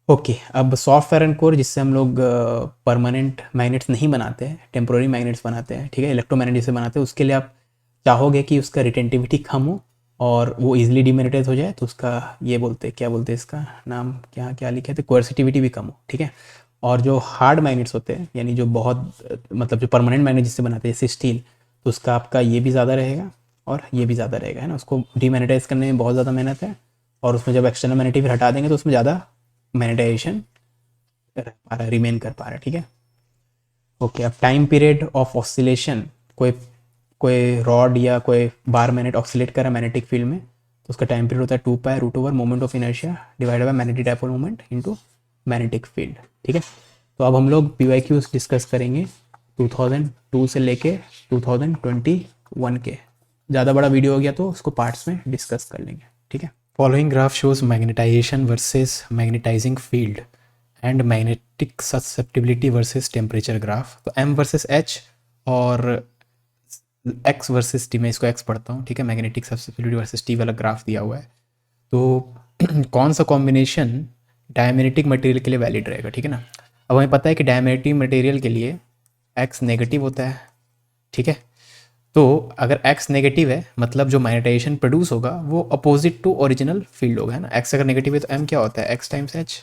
ओके, अब सॉफ्ट आयरन कोर जिससे हम लोग परमानेंट मैग्नेट्स नहीं बनाते हैं, टेम्पोररी मैग्नेट्स बनाते हैं, ठीक है, इलेक्ट्रोमैग्नेट जिसे बनाते हैं, उसके लिए आप चाहोगे कि उसका रिटेंटिविटी कम हो और वो इजीली डिमैग्नेटाइज हो जाए, तो उसका ये बोलते, क्या बोलते हैं इसका नाम, क्या क्या लिखे थे, कोएर्सिटिविटी भी कम हो, ठीक है। और जो हार्ड मैग्नेट्स होते हैं यानी जो बहुत मतलब जो परमानेंट मैग्नेट जिससे बनाते हैं जैसे स्टील, तो उसका आपका ये भी ज़्यादा रहेगा और ये भी ज़्यादा रहेगा, है ना। उसको डिमैग्नेटाइज करने में बहुत ज़्यादा मेहनत है और उसमें जब एक्सटर्नल मैग्नेटिक फील्ड हटा देंगे तो उसमें ज़्यादा मैग्नेटाइजेशन रह पा रहा है, रिमेन कर पा रहा है, ठीक है। ओके, अब टाइम पीरियड ऑफ ऑसिलेशन, कोई कोई रॉड या कोई बार मैग्नेट ऑक्सीलेट कर रहा है मैग्नेटिक फील्ड में, तो उसका टाइम पीरियड होता है 2π√/, moment of inertia divided by magnetic dipole moment into magnetic field, ठीक है। तो अब हम लोग PYQs डिस्कस करेंगे 2002 से लेके 2021 के। ज़्यादा बड़ा वीडियो हो गया तो उसको पार्ट्स में डिस्कस कर लेंगे, ठीक है। Following graph shows magnetisation versus magnetising field and magnetic susceptibility versus temperature graph. तो M वर्सेस H और X वर्सेस T, मैं इसको X पढ़ता हूँ, ठीक है, मैग्नेटिक ससेप्टिबिलिटी वर्सेस T वाला ग्राफ दिया हुआ है। तो कौन सा कॉम्बिनेशन डायमैग्नेटिक मटेरियल के लिए वैलिड रहेगा, ठीक है ना। अब हमें पता है कि डायमैग्नेटिक मटेरियल के लिए X नेगेटिव होता है, ठीक है। तो अगर X नेगेटिव है मतलब जो मैग्नेटाइजेशन प्रोड्यूस होगा वो अपोजिट टू ओरिजिनल फील्ड होगा, है ना। X अगर नेगेटिव है तो M क्या होता है, X टाइम्स H।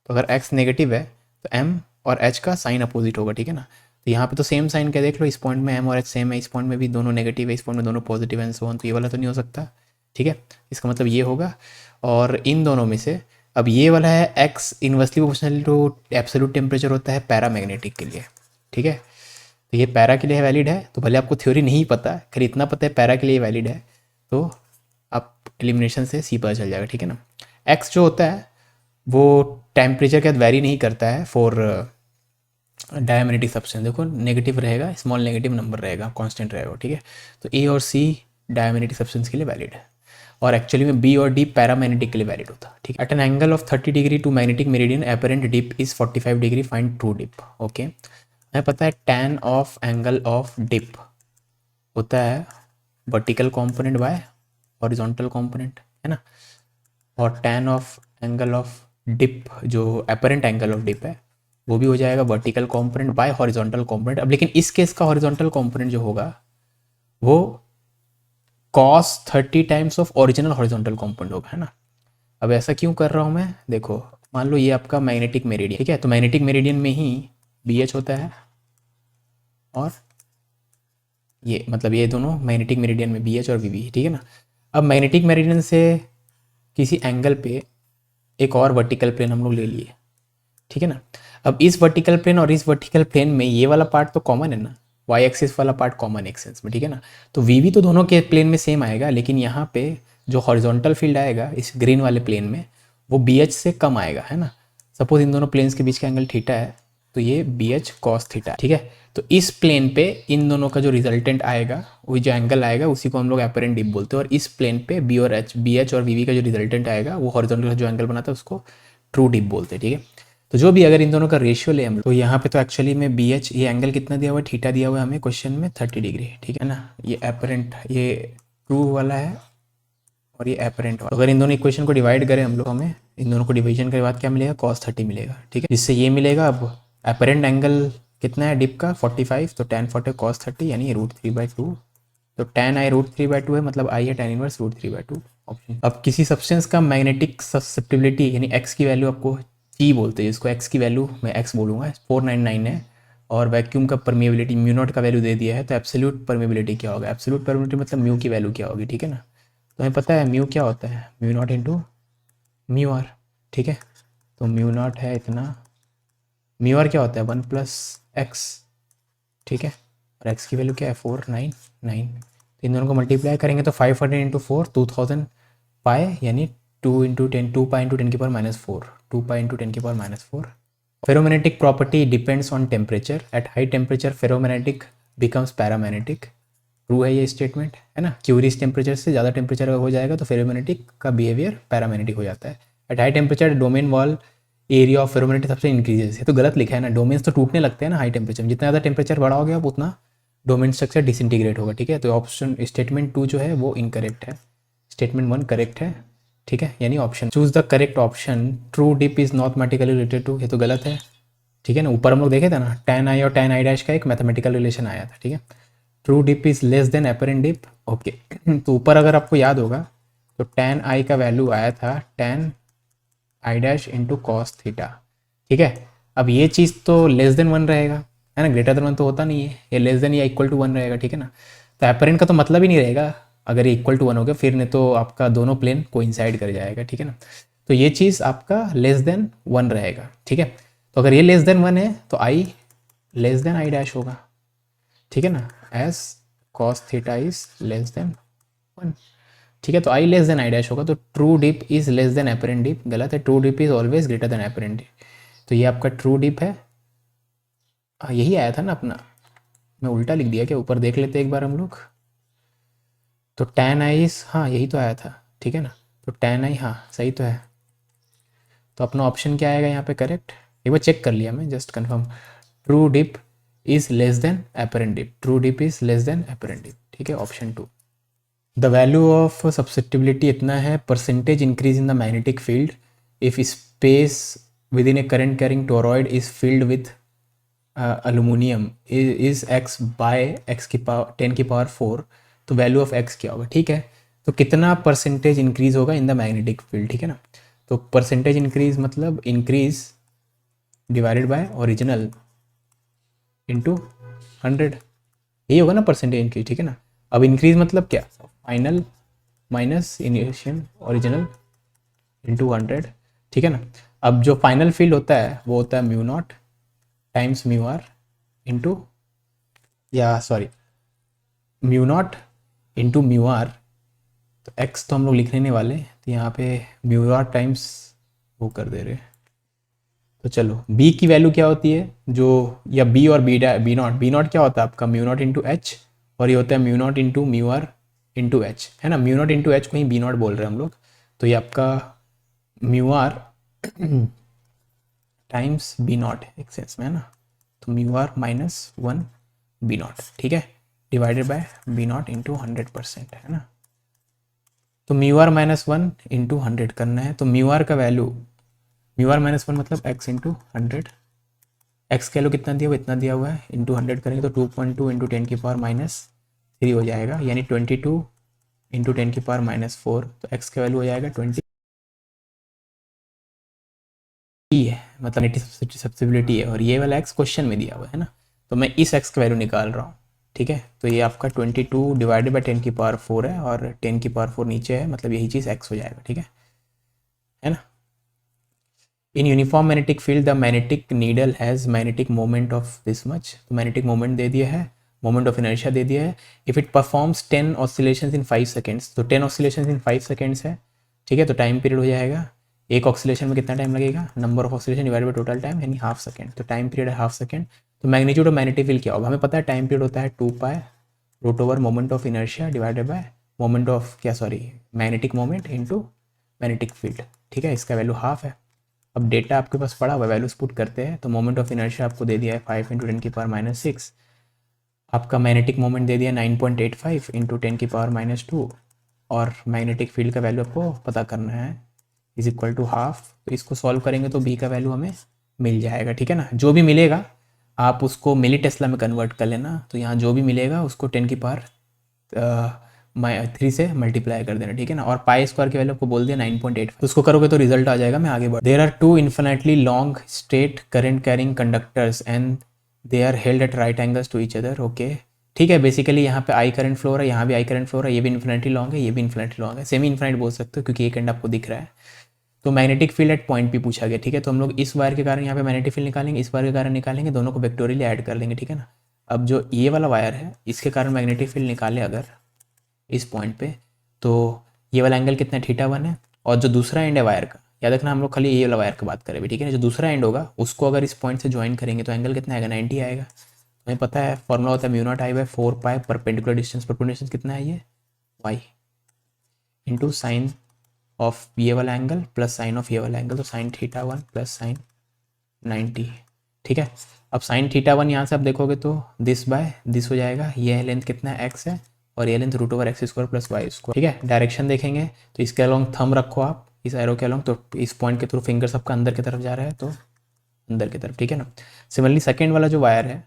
तो अगर X नेगेटिव है तो M और H का साइन अपोजिट होगा, ठीक है ना। तो यहाँ पे तो सेम साइन क्या देख लो, इस पॉइंट में M और H सेम है, इस पॉइंट में भी दोनों नेगेटिव है, इस पॉइंट में दोनों पॉजिटिव है, सो ऑन, तो ये वाला तो नहीं हो सकता, ठीक है। इसका मतलब ये होगा। और इन दोनों में से अब ये वाला है X inversely proportional to absolute temperature होता है पैरामैग्नेटिक के लिए, ठीक है। तो ये पैरा के लिए वैलिड है, तो भले आपको थ्योरी नहीं पता, खैर इतना पता है पैरा के लिए वैलिड है, तो आप एलिमिनेशन से सी पता चल जाएगा, ठीक है ना। X जो होता है वो टेम्परेचर के साथ वेरी नहीं करता है फॉर डायमैग्नेटिक सब्सटेंस, देखो नेगेटिव रहेगा, स्मॉल नेगेटिव नंबर रहेगा, कांस्टेंट रहेगा, ठीक है। तो A और C डायमैग्नेटिक सब्सटेंस के लिए वैलिड है और एक्चुअली में B और D पैरामैग्नेटिक के लिए वैलिड होता है, ठीक है। At an angle of 30 degree to magnetic meridian apparent dip is 45 degree, find true dip. Okay, हमें पता है tan of angle of dip होता है vertical component by horizontal component, है ना। और tan of angle of dip जो एपरेंट एंगल ऑफ डिप है वो भी हो जाएगा vertical component by horizontal component. अब लेकिन इस केस का हॉरिजॉन्टल कंपोनेंट जो होगा वो cos 30 times of original horizontal component होगा, है ना। अब ऐसा क्यों कर रहा हूँ मैं, देखो मान लो ये आपका मैग्नेटिक मेरिडियन, ठीक है। तो मैग्नेटिक मेरिडियन में ही BH होता है और ये मतलब ये दोनों मैग्नेटिक मेरिडियन में BH और VB, ठीक है ना। अब मैग्नेटिक मेरिडियन से किसी एंगल पे एक और वर्टिकल प्लेन हम लोग ले लिए, ठीक है ना। अब इस वर्टिकल प्लेन और इस वर्टिकल प्लेन में ये वाला पार्ट तो कॉमन है ना, वाई एक्सिस वाला पार्ट कॉमन एक्सिस में, ठीक है ना। तो VB तो दोनों के प्लेन में सेम आएगा, लेकिन यहाँ पे जो हॉरिजॉन्टल फील्ड आएगा इस ग्रीन वाले प्लेन में वो BH से कम आएगा, है ना। सपोज इन दोनों प्लेन्स के बीच का एंगल थीटा है तो ये BH cos थीटा, ठीक है। तो इस प्लेन पे इन दोनों का जो रिजल्टेंट आएगा वो जो एंगल आएगा उसी को हम लोग एपरेंट डिप बोलते हैं, और इस प्लेन पे BH और VB का जो रिजल्टेंट आएगा वो हॉरिजॉन्टल जो एंगल बनाता है उसको ट्रू डिप बोलते हैं, ठीक है। तो जो भी अगर इन दोनों का रेशियो ले हम लोग, तो यहाँ पे तो एक्चुअली में BH ये एंगल कितना दिया हुआ है, थीटा दिया हुआ है हमें क्वेश्चन में 30 डिग्री, ठीक है ना। ये एपरेंट ये ट्रू वाला है और ये एपरेंट वाला। अगर इन दोनों इक्वेशन को डिवाइड करें हम लोग, हमें इन दोनों को डिवीजन के बाद क्या मिलेगा, cos 30 मिलेगा, ठीक है। जिससे ये मिलेगा, अब एपरेंट एंगल कितना है डिप का 45, तो tan 40 cos 30 यानी √3/2, तो tan I √3/2 है, मतलब I है tan इनवर्स √3/2 ऑप्शन। अब किसी सब्सटेंस का मैग्नेटिक ससेप्टिबिलिटी यानी X की वैल्यू आपको G बोलते हैं, जिसको X की वैल्यू मैं X बोलूँगा 499 है और वैक्यूम का परमिएबिलिटी म्यू नॉट का वैल्यू दे दिया है, तो एब्सोल्यूट परमिएबिलिटी क्या होगा, एब्सोल्यूट परमिएबिलिटी मतलब म्यू की वैल्यू क्या होगी, ठीक है ना। तो हमें पता है म्यू क्या होता है, mu not into mu r, ठीक है। तो म्यू नॉट है इतना, म्यू आर क्या होता है 1+x, ठीक है। और एक्स की वैल्यू क्या है 499, तो इन दोनों को मल्टीप्लाई करेंगे तो 500 इंटू 4 2000 पाए, यानी 2 pi into 10⁻⁴, 2 pi into 10⁻⁴। Ferromagnetic property depends on temperature, at high temperature ferromagnetic becomes paramagnetic. True है ये स्टेटमेंट, है ना। क्यूरियस टेम्परेचर से ज़्यादा टेम्परेचर अगर हो जाएगा तो फेरोमैग्नेटिक का बिहेवियर पैरामैग्नेटिक हो जाता है। At high temperature domain wall area of ferromagnetic सबसे इंक्रीजेस, ये तो गलत लिखा है ना, डोमेन्स तो टूटने लगते हैं ना हाई टेम्परेचर में, जितना ज़्यादा टेम्परेचर बढ़ा होगा आप उतना डोमेन स्ट्रक्चर डिसइंटीग्रेट होगा, ठीक है। तो ऑप्शन स्टेटमेंट 2 जो है वो इनकरेक्ट है, स्टेटमेंट 1 करेक्ट है, ठीक है, यानी option choose the correct option. True dip is not mathematically related to, ये तो गलत है, ठीक है ना। ऊपर हम लोग देखे थे ना tan i और tan i डैश का एक मैथमेटिकल रिलेशन आया था, ठीक है। True dip is less than apparent dip, okay. तो ऊपर अगर आपको याद होगा तो tan i का वैल्यू आया था tan i dash into cos theta, ठीक है। अब ये चीज़ तो लेस देन 1 रहेगा, है ना, ग्रेटर देन 1 तो होता नहीं है, ये लेस देन या इक्वल टू 1 रहेगा, ठीक है ना। तो एपरेंट का तो मतलब ही नहीं रहेगा अगर ये इक्वल टू 1 हो गया, फिर नहीं तो आपका दोनों प्लेन कोइंसाइड कर जाएगा, ठीक है ना। तो ये चीज़ आपका लेस देन 1 रहेगा, ठीक है। तो अगर ये लेस देन 1 है तो i less than i dash होगा, ठीक है ना, as cos theta is less than 1, ठीक है। तो i less than i dash होगा, तो true dip is less than apparent dip, गलत है, true dip is always greater than apparent dip. तो ये आपका ट्रू डिप है, यही आया था ना अपना, मैं उल्टा लिख दिया क्या, ऊपर देख लेते एक बार हम लोग। तो tan आई हाँ यही तो आया था, ठीक है ना। तो tan आई हाँ सही तो है, तो अपना ऑप्शन क्या आएगा यहाँ पे करेक्ट, एक बार चेक कर लिया मैं, just confirm. True dip is less than apparent dip, true dip is less than apparent dip, ठीक है, option 2। The value of susceptibility इतना है, percentage increase in the magnetic field if space within A current carrying toroid is filled with aluminium is x by x की पावर 10⁴, तो वैल्यू ऑफ x क्या होगा, ठीक है। तो कितना परसेंटेज इंक्रीज होगा इन द मैग्नेटिक फील्ड, ठीक है ना। तो परसेंटेज इंक्रीज मतलब increase divided by original into 100, यही होगा ना परसेंटेज इंक्रीज, ठीक है ना। अब इंक्रीज मतलब क्या, final minus initial original into 100, ठीक है ना। अब जो फाइनल फील्ड होता है वो होता है mu not times mu are into, या sorry mu not into mu R, तो एक्स तो हम लोग लिखने नहीं वाले, तो यहाँ पे म्यू आर टाइम्स वो कर दे रहे। तो चलो बी की वैल्यू क्या होती है जो, या बी और बी नॉट, बी नॉट क्या होता है आपका म्यू नॉट इंटू एच, और ये होता है mu not into mu are into h, है ना। म्यू नॉट इंटू एच को ही बी नॉट बोल रहे हैं हम लोग, तो ये आपका mu r times b naught है एक सेंस में, है ना। तो म्यू आर -1 बी नॉट, ठीक है, divided by b naught into 100%, है ना। तो म्यू आर -1 इंटू 100 करना है, तो म्यू आर का वैल्यू, म्यू आर -1 मतलब x इंटू 100, एक्स का वैल्यू कितना दिया हुआ, इतना दिया हुआ है, इंटू 100 करेंगे तो 2.2 इंटू 10⁻³ हो जाएगा, यानी 22 इंटू 10⁻⁴, तो x का वैल्यू हो जाएगा 20 है, मतलब नेटिव सब्सिबिलिटी है, और ये वाला x क्वेश्चन में दिया हुआ है ना, तो मैं इस x का वैल्यू निकाल रहा हूँ, ठीक है। तो ये आपका 22 डिवाइडेड बाई 10⁻⁴ है, और 10⁻⁴ नीचे है, मतलब यही चीज़ x हो जाएगा, ठीक है ना। In uniform magnetic field the magnetic needle has magnetic moment of this much, तो मैग्नेटिक मोमेंट दे दिया है, मोमेंट ऑफ इनर्शिया दे दिया है। If it performs 10 oscillations in 5 seconds, तो 10 ऑसिलेशंस इन 5 सेकेंड्स है, ठीक है। तो टाइम पीरियड हो जाएगा, एक ऑक्सीलेशन में कितना टाइम लगेगा, number of oscillation divided by total time, यानी हाफ सेकंड, तो टाइम पीरियड है हाफ सेकंड। तो मैग्नीट्यूड ऑफ मैग्नेटिक फील्ड क्या होगा, हमें पता है टाइम पीरियड होता है 2 pi root over moment of inertia divided by moment of क्या sorry magnetic moment into magnetic field, ठीक है, इसका वैल्यू हाफ है। अब डेटा आपके पास पड़ा हुआ, वैल्यूज पुट करते हैं, तो मोमेंट ऑफ इनर्शिया आपको दे दिया है 5 इंटू 10⁻⁶, आपका मैग्नेटिक मोमेंट दे दिया 9.85 इंटू 10⁻⁻², और मैग्नेटिक फील्ड का वैल्यू आपको पता करना है इज इक्वल टू हाफ। तो इसको सॉल्व करेंगे तो बी का वैल्यू हमें मिल जाएगा, ठीक है ना। जो भी मिलेगा आप उसको मिली टेस्ला में कन्वर्ट कर लेना, तो यहाँ जो भी मिलेगा उसको 10⁻³ से मल्टीप्लाई कर देना, ठीक है ना। और पाई स्क्वायर की वैल्यू आपको बोल दिया 9.85, तो उसको करोगे तो रिजल्ट आ जाएगा। मैं आगे बढ़, there are 2 infinitely long straight current carrying conductors and they are held at right angles to each other. Okay ठीक है, बेसिकली यहाँ पे आई करंट फ्लो है, यहाँ भी आई करंट फ्लो है, ये भी इन्फिनिटी लॉन्ग है, ये भी इन्फिनिटी लॉन्ग है, सेमी इन्फिनिट बोल सकते हो क्योंकि एक एंड आपको दिख रहा है। तो मैग्नेटिक फील्ड एट पॉइंट भी पूछा गया, ठीक है। तो हम लोग इस वायर के कारण यहाँ पे मैग्नेटिक फील्ड निकालेंगे, इस वायर के कारण निकालेंगे, दोनों को वेक्टोरियली ऐड कर लेंगे, ठीक है ना। अब जो ये वाला वायर है इसके कारण मैग्नेटिक फील्ड निकाले अगर इस पॉइंट पे, तो ये वाला एंगल कितना थीटा 1 है, और जो दूसरा एंड है वायर का, याद रखना हम लोग खाली ये वाला वायर की बात करें, ठीक है ना। जो दूसरा एंड होगा उसको अगर इस पॉइंट से ज्वाइन करेंगे तो एंगल कितना आएगा, 90 आएगा। हमें पता है फॉर्मूला होता है म्यू नॉट आई बाय 4 पाई परपेंडिकुलर डिस्टेंस, परपेंडिकुलर डिस्टेंस कितना है ये y इंटू साइन ऑफ ये वाला एंगल प्लस साइन ऑफ ये वाला एंगल, तो साइन थीटा 1 प्लस साइन 90, ठीक है। अब साइन थीटा 1 यहाँ से आप देखोगे तो दिस बाय दिस हो जाएगा, ये लेंथ कितना है x है और ये length √x² plus y square, ठीक है। डायरेक्शन देखेंगे तो इसके अलॉन्ग थंब रखो आप, इस एरो के अलॉन्ग, तो इस पॉइंट के थ्रू फिंगर सबका अंदर की तरफ जा रहा है तो अंदर की तरफ, ठीक है ना। सिमिलरली सेकेंड वाला जो वायर है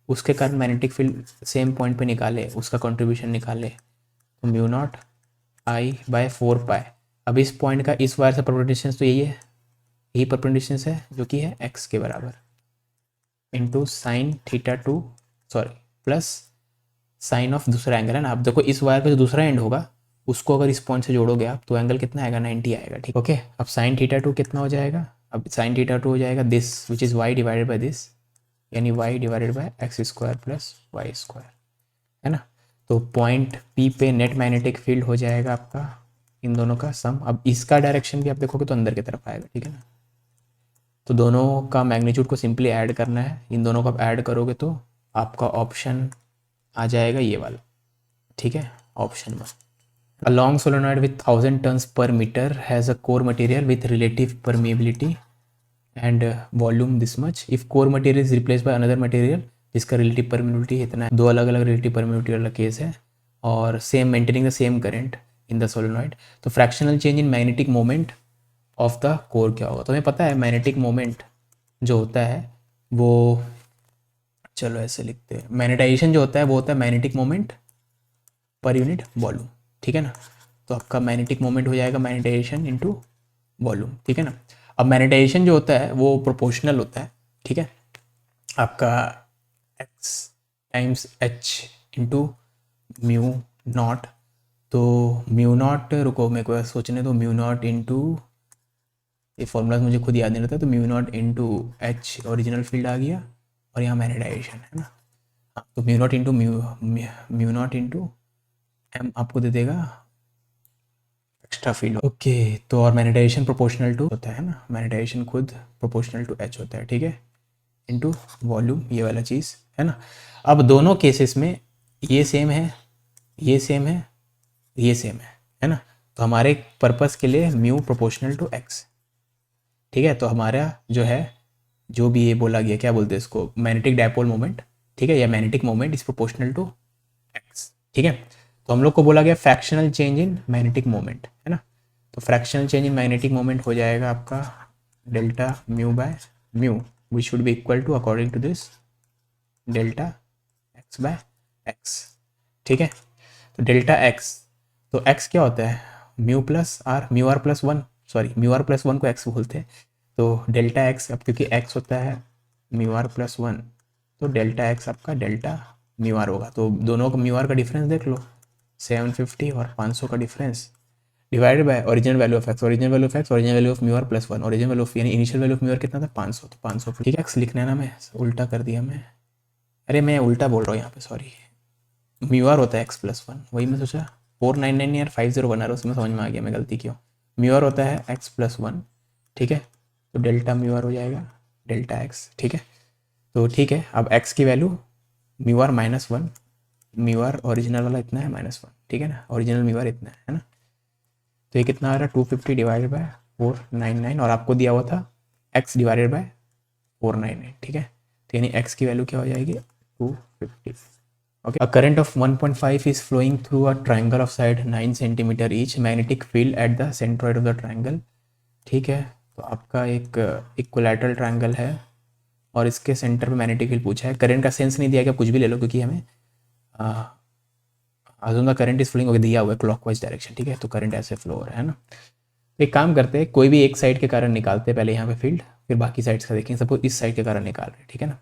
उसके कारण मैग्नेटिक फील्ड सेम पॉइंट पे निकाले, उसका कंट्रीब्यूशन निकाले, तो म्यू नॉट आई बाय 4 पाई। अब इस पॉइंट का इस वायर से परपेंडिकुलर डिस्टेंस तो यही है, यही परपेंडिकुलर डिस्टेंस है जो कि है x के बराबर, into sine theta 2 sorry plus sign of दूसरा एंगल है ना। आप देखो इस वायर का जो दूसरा एंड होगा उसको अगर इस पॉइंट से जोड़ोगे आप तो एंगल कितना आएगा, 90 आएगा, ठीक। ओके अब साइन थीटा 2 कितना हो जाएगा, अब साइन थीटा 2 हो जाएगा this which is y divided by this, यानी y divided by x² plus y square, है ना। तो पॉइंट P पे नेट मैग्नेटिक फील्ड हो जाएगा आपका इन दोनों का सम। अब इसका डायरेक्शन भी आप देखोगे तो अंदर की तरफ आएगा, ठीक है ना। तो दोनों का मैग्नीट्यूड को सिंपली ऐड करना है, इन दोनों को आप ऐड करोगे तो आपका ऑप्शन आ जाएगा ये वाला, ठीक है, option 1। A long solenoid with 1000 turns per meter has a core material with relative permeability and volume this much. If core material is replaced by another material जिसका relative permeability इतना है, दो अलग अलग relative permeability वाला केस है, और same maintaining the same current in the solenoid, तो fractional change in magnetic moment of the core क्या होगा। तो हमें पता है मैग्नेटिक मोमेंट जो होता है वो, चलो ऐसे लिखते हैं, मैग्नेटाइजेशन जो होता है वो होता है magnetic moment per unit volume, ठीक है ना। तो आपका मैग्नेटिक मोमेंट हो जाएगा मैग्नेटाइजेशन इनटू वॉल्यूम, ठीक है ना। अब मैग्नेटाइजेशन जो होता है वो प्रोपोर्शनल होता है, ठीक है, आपका x टाइम्स h इंटू म्यू नॉट। तो म्यू नॉट, रुको मेरे को सोचने दो, म्यू नॉट इंटू, ये फॉर्मूला मुझे खुद याद नहीं रहता, तो mu not into H original field आ गया और यहाँ मैग्नेटाइजेशन है ना। हाँ तो mu not into mu not into M आपको दे देगा एक्स्ट्रा फील्ड, ओके। तो और मैग्नेटाइजेशन प्रोपोर्शनल टू होता है ना, मैग्नेटाइजेशन खुद प्रोपोर्शनल टू एच होता है, ठीक है, इनटू वॉल्यूम, ये वाला चीज़ है ना। अब दोनों केसेस में ये सेम है, ये सेम है, ये सेम है ना। तो हमारे पर्पस के लिए म्यू प्रोपोर्शनल टू एक्स, ठीक है। तो हमारा जो है जो भी ये बोला गया, क्या बोलते हैं इसको, मैग्नेटिक डायपोल मोमेंट, ठीक है, या magnetic moment is proportional to x, ठीक है। तो हम लोग को बोला गया fractional change in magnetic moment, है ना। तो fractional change in magnetic moment हो जाएगा आपका delta mu by mu, which should be equal to according to this delta x by x, ठीक है। तो डेल्टा एक्स, तो एक्स क्या होता है, mu plus r, mu are plus 1, sorry mu are plus 1 को एक्स बोलते हैं। तो डेल्टा एक्स, अब क्योंकि एक्स होता है म्यू आर प्लस 1, तो डेल्टा एक्स आपका डेल्टा म्यू आर होगा। तो दोनों का म्यू आर का डिफरेंस देख लो, 750 और 500 का difference, divided by original value of X, original value of X, original value of mu are plus 1, original value of यानी initial value of mu R कितना था 500, तो 500, ठीक है। एक्स लिखना है ना, मैं उल्टा कर दिया मैं, अरे मैं उल्टा बोल रहा हूँ यहाँ पे, सॉरी। म्यू आर होता है एक्स प्लस 1, वही मैं सोचा 499 यार 501 आ रहा है, उसमें समझ में आ गया मैं गलती क्यों। म्यू आर होता है एक्स प्लस 1, ठीक है। तो डेल्टा म्यू आर हो जाएगा डेल्टा एक्स, ठीक है। तो ठीक है, अब एक्स की value mu r -1, mu r original वाला इतना है -1, ठीक है ना, ओरिजिनल म्यू आर इतना है ना। तो ये कितना आ रहा है 250 डिवाइडेड बाय 499, और आपको दिया हुआ था x डिवाइडेड बाय 499, ठीक है। तो यानी x की वैल्यू क्या हो जाएगी 250, okay. A current of 1.5 is flowing through a triangle of side 9 centimetre each, magnetic field at the centroid of the triangle, ठीक है। तो आपका एक इक्विलैटरल ट्राइंगल है और इसके सेंटर पे मैग्नेटिक फील्ड पूछा है, करंट का सेंस नहीं दिया गया, कुछ भी ले लो क्योंकि हमें assume the current is flowing दिया हुआ है क्लॉकवाइज डायरेक्शन, ठीक है। तो करंट ऐसे फ्लो हो रहा है ना। एक काम करते हैं, कोई भी एक साइड के कारण निकालते हैं पहले यहाँ पे फील्ड, फिर बाकी साइड्स का देखेंगे। सपोज इस साइड के कारण निकाल रहे हैं, ठीक है ना।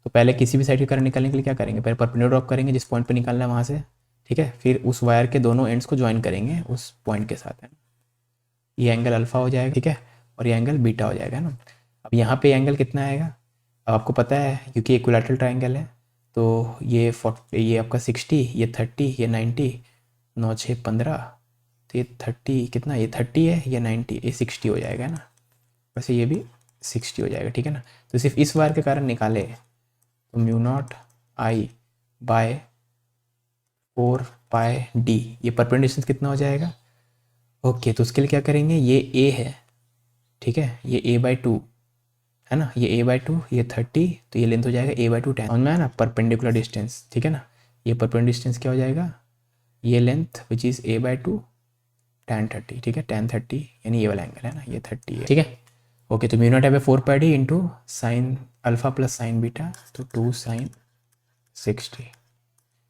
तो पहले किसी भी साइड के करंट निकालने के लिए क्या करेंगे, पहले परपेंडिकुलर ड्रॉप करेंगे जिस पॉइंट पे निकालना है वहाँ से, ठीक है, फिर उस वायर के दोनों एंड्स को ज्वाइन करेंगे उस पॉइंट के साथ, है ना। ये एंगल अल्फा हो जाएगा, ठीक है, और ये एंगल बीटा हो जाएगा, है ना। अब यहाँ पे एंगल कितना आएगा, अब आपको पता है क्योंकि इक्विलैटरल ट्राइंगल है, तो ये आपका 60, ये 30, ये 90, 9 6 15, तो ये 30 कितना, ये 30 है, ये 90, ये 60 हो जाएगा, है ना। वैसे ये भी 60 हो जाएगा, ठीक है ना। तो सिर्फ इस वायर के कारण निकाले तो म्यू नॉट आई बाय 4 पाई डी, ये परपेंडिकुलर डिस्टेंस कितना हो जाएगा। ओके, तो उसके लिए क्या करेंगे, ये ए है, ठीक है, ये a/2 है ना, ये a/2, ये 30, तो ये लेंथ हो जाएगा a/2 10, समझ में आया ना, परपेंडिकुलर डिस्टेंस, ठीक है ना। ये परपेंडिकुलर डिस्टेंस क्या हो जाएगा, ये length which is a/2 tan 30, ठीक है, tan 30 यानी ये वाला एंगल है ना, ये 30 है, ठीक है। ओके, तो म्यू नॉट है 4 pi D into sine alpha plus sine beta, तो 2 sin 60,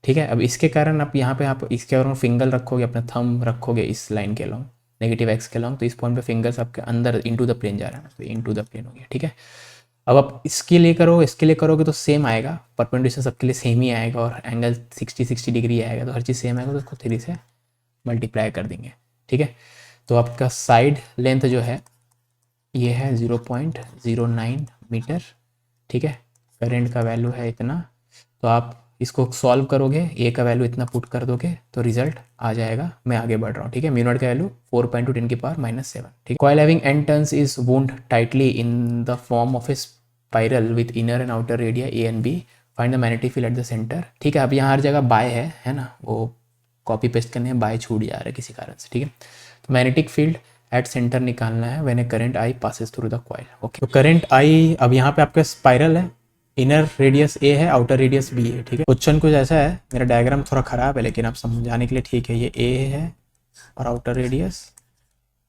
ठीक है। अब इसके कारण यहाँ पे आप इसके अराउंड फिंगर रखोगे, अपना थंब रखोगे इस लाइन के अलॉन्ग, नेगेटिव एक्स के अलॉन्ग, तो इस पॉइंट पे फिंगर्स आपके अंदर इनटू द प्लेन जा रहा है ना, तो इनटू द प्लेन हो गया, ठीक है। अब आप इसके लिए करोगे तो सेम आएगा, परपेंडिकुलर सबके लिए सेम ही आएगा और एंगल 60 डिग्री आएगा, तो हर चीज़ सेम आएगा, तो उसको 3 से मल्टीप्लाई कर देंगे, ठीक है। तो आपका साइड लेंथ जो है ये है 0.09 मीटर, ठीक है। करेंट का वैल्यू है इतना, तो आप इसको सॉल्व करोगे, ए का वैल्यू इतना पुट कर दोगे तो रिजल्ट आ जाएगा। मैं आगे बढ़ रहा हूँ, ठीक है। म्यू नॉट का वैल्यू 4.2 × 10⁻⁷, ठीक। Coil having n turns is wound tightly in the form of a spiral with inner and outer radii a and b, find the magnetic field at the centre, ठीक है। अब यहाँ हर जगह बाय है ना, वो कॉपी पेस्ट करने में बाय छूट जा रहा है किसी कारण से, ठीक है। तो मैग्नेटिक फील्ड एट सेंटर निकालना है when A current I passes through the coil, okay. तो करंट आई, अब यहाँ पे आपका स्पाइरल है, इनर रेडियस ए है, आउटर रेडियस बी है, ठीक है। क्वेश्चन कुछ ऐसा है, मेरा डायग्राम थोड़ा खराब है लेकिन आप समझाने के लिए ठीक है, ये ए है और आउटर रेडियस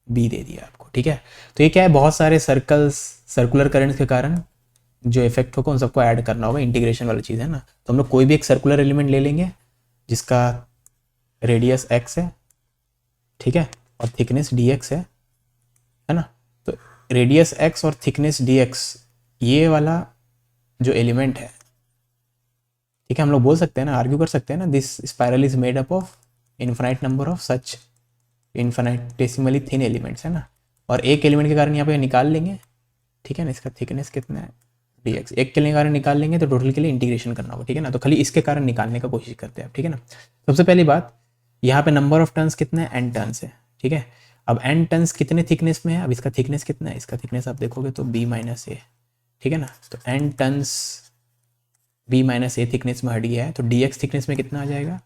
बी दे दिया आपको, ठीक है। तो ये क्या है, बहुत सारे सर्कुलर करंट्स के कारण जो इफेक्ट होगा उन सबको ऐड करना होगा, इंटीग्रेशन वाली चीज़ है ना। तो हम लोग कोई भी एक सर्कुलर एलिमेंट ले लेंगे जिसका रेडियस एक्स है, ठीक है, और थिकनेस डी एक्स है ना। तो रेडियस एक्स और थिकनेस डी एक्स ये वाला जो एलिमेंट है, ठीक है, हम लोग बोल सकते हैं ना, आर्ग्यू कर सकते हैं ना, this spiral is made up of infinite number of such infinitesimally thin elements, है ना। और एक एलिमेंट के कारण यहाँ पे निकाल लेंगे, ठीक है ना, इसका थिकनेस कितना है dx, एक के कारण निकाल लेंगे तो टोटल के लिए इंटीग्रेशन करना होगा, ठीक है ना। तो खाली इसके कारण निकालने का कोशिश करते हैं, ठीक है ना। सबसे पहली बात, यहाँ पे नंबर ऑफ टर्न्स कितना है, n टर्न्स है, ठीक है। अब n टर्न्स कितने थिकनेस में है, अब इसका थिकनेस कितना है, इसका थिकनेस आप देखोगे तो b-a, ठीक है ना। तो n टर्न्स b-a थिकनेस में हट गया है, तो dx थिकनेस में कितना आ जाएगा,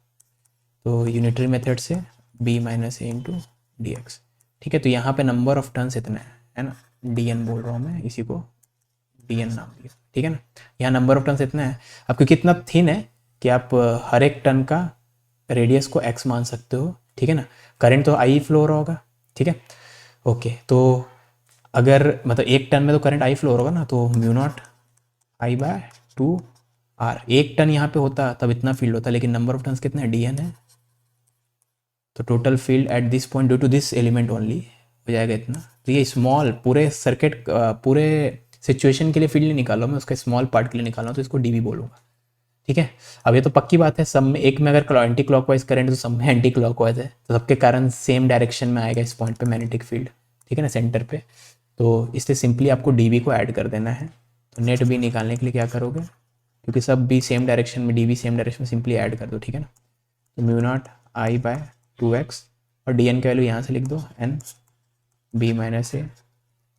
तो यूनिटरी मेथड से b-a इंटू dx, ठीक है। तो यहाँ पे नंबर ऑफ टर्न्स इतना है ना, dn बोल रहा हूँ मैं, इसी को dn नाम दिया, ठीक है ना। यहाँ नंबर ऑफ टर्न्स इतना है, अब क्योंकि इतना थिन है कि आप हर एक टर्न का रेडियस को x मान सकते हो, ठीक है ना। करंट तो आई फ्लो हो रहा होगा, ठीक है, ओके। तो अगर मतलब एक टन में तो करंट आई फ्लो होगा ना, तो म्यू नॉट I/2 R, एक टन यहाँ पे होता तब इतना फील्ड होता, लेकिन नंबर ऑफ टन्स कितना है, dn है, तो total field at this point due to this element only हो जाएगा इतना। तो ये स्मॉल पूरे सर्किट पूरे सिचुएशन के लिए फील्ड नहीं निकाल रहा हूँ मैं, उसका स्मॉल पार्ट के लिए निकाल रहा हूँ, तो इसको dB बोलूँगा, ठीक है। अब ये तो पक्की बात है, सब में एक में अगर एंटी क्लॉकवाइज करेंट तो सब में एंटी क्लॉकवाइज है, तो सबके कारण सेम डायरेक्शन में आएगा इस पॉइंट पे मैग्नेटिक फील्ड, ठीक है ना, सेंटर पे। तो इसलिए सिंपली आपको dB को ऐड कर देना है। तो नेट बी निकालने के लिए क्या करोगे, क्योंकि सब भी सेम डायरेक्शन में, dB सेम डायरेक्शन में, सिंपली ऐड कर दो, ठीक है ना। तो म्यू नॉट I/2x और dn का वैल्यू यहाँ से लिख दो n b-a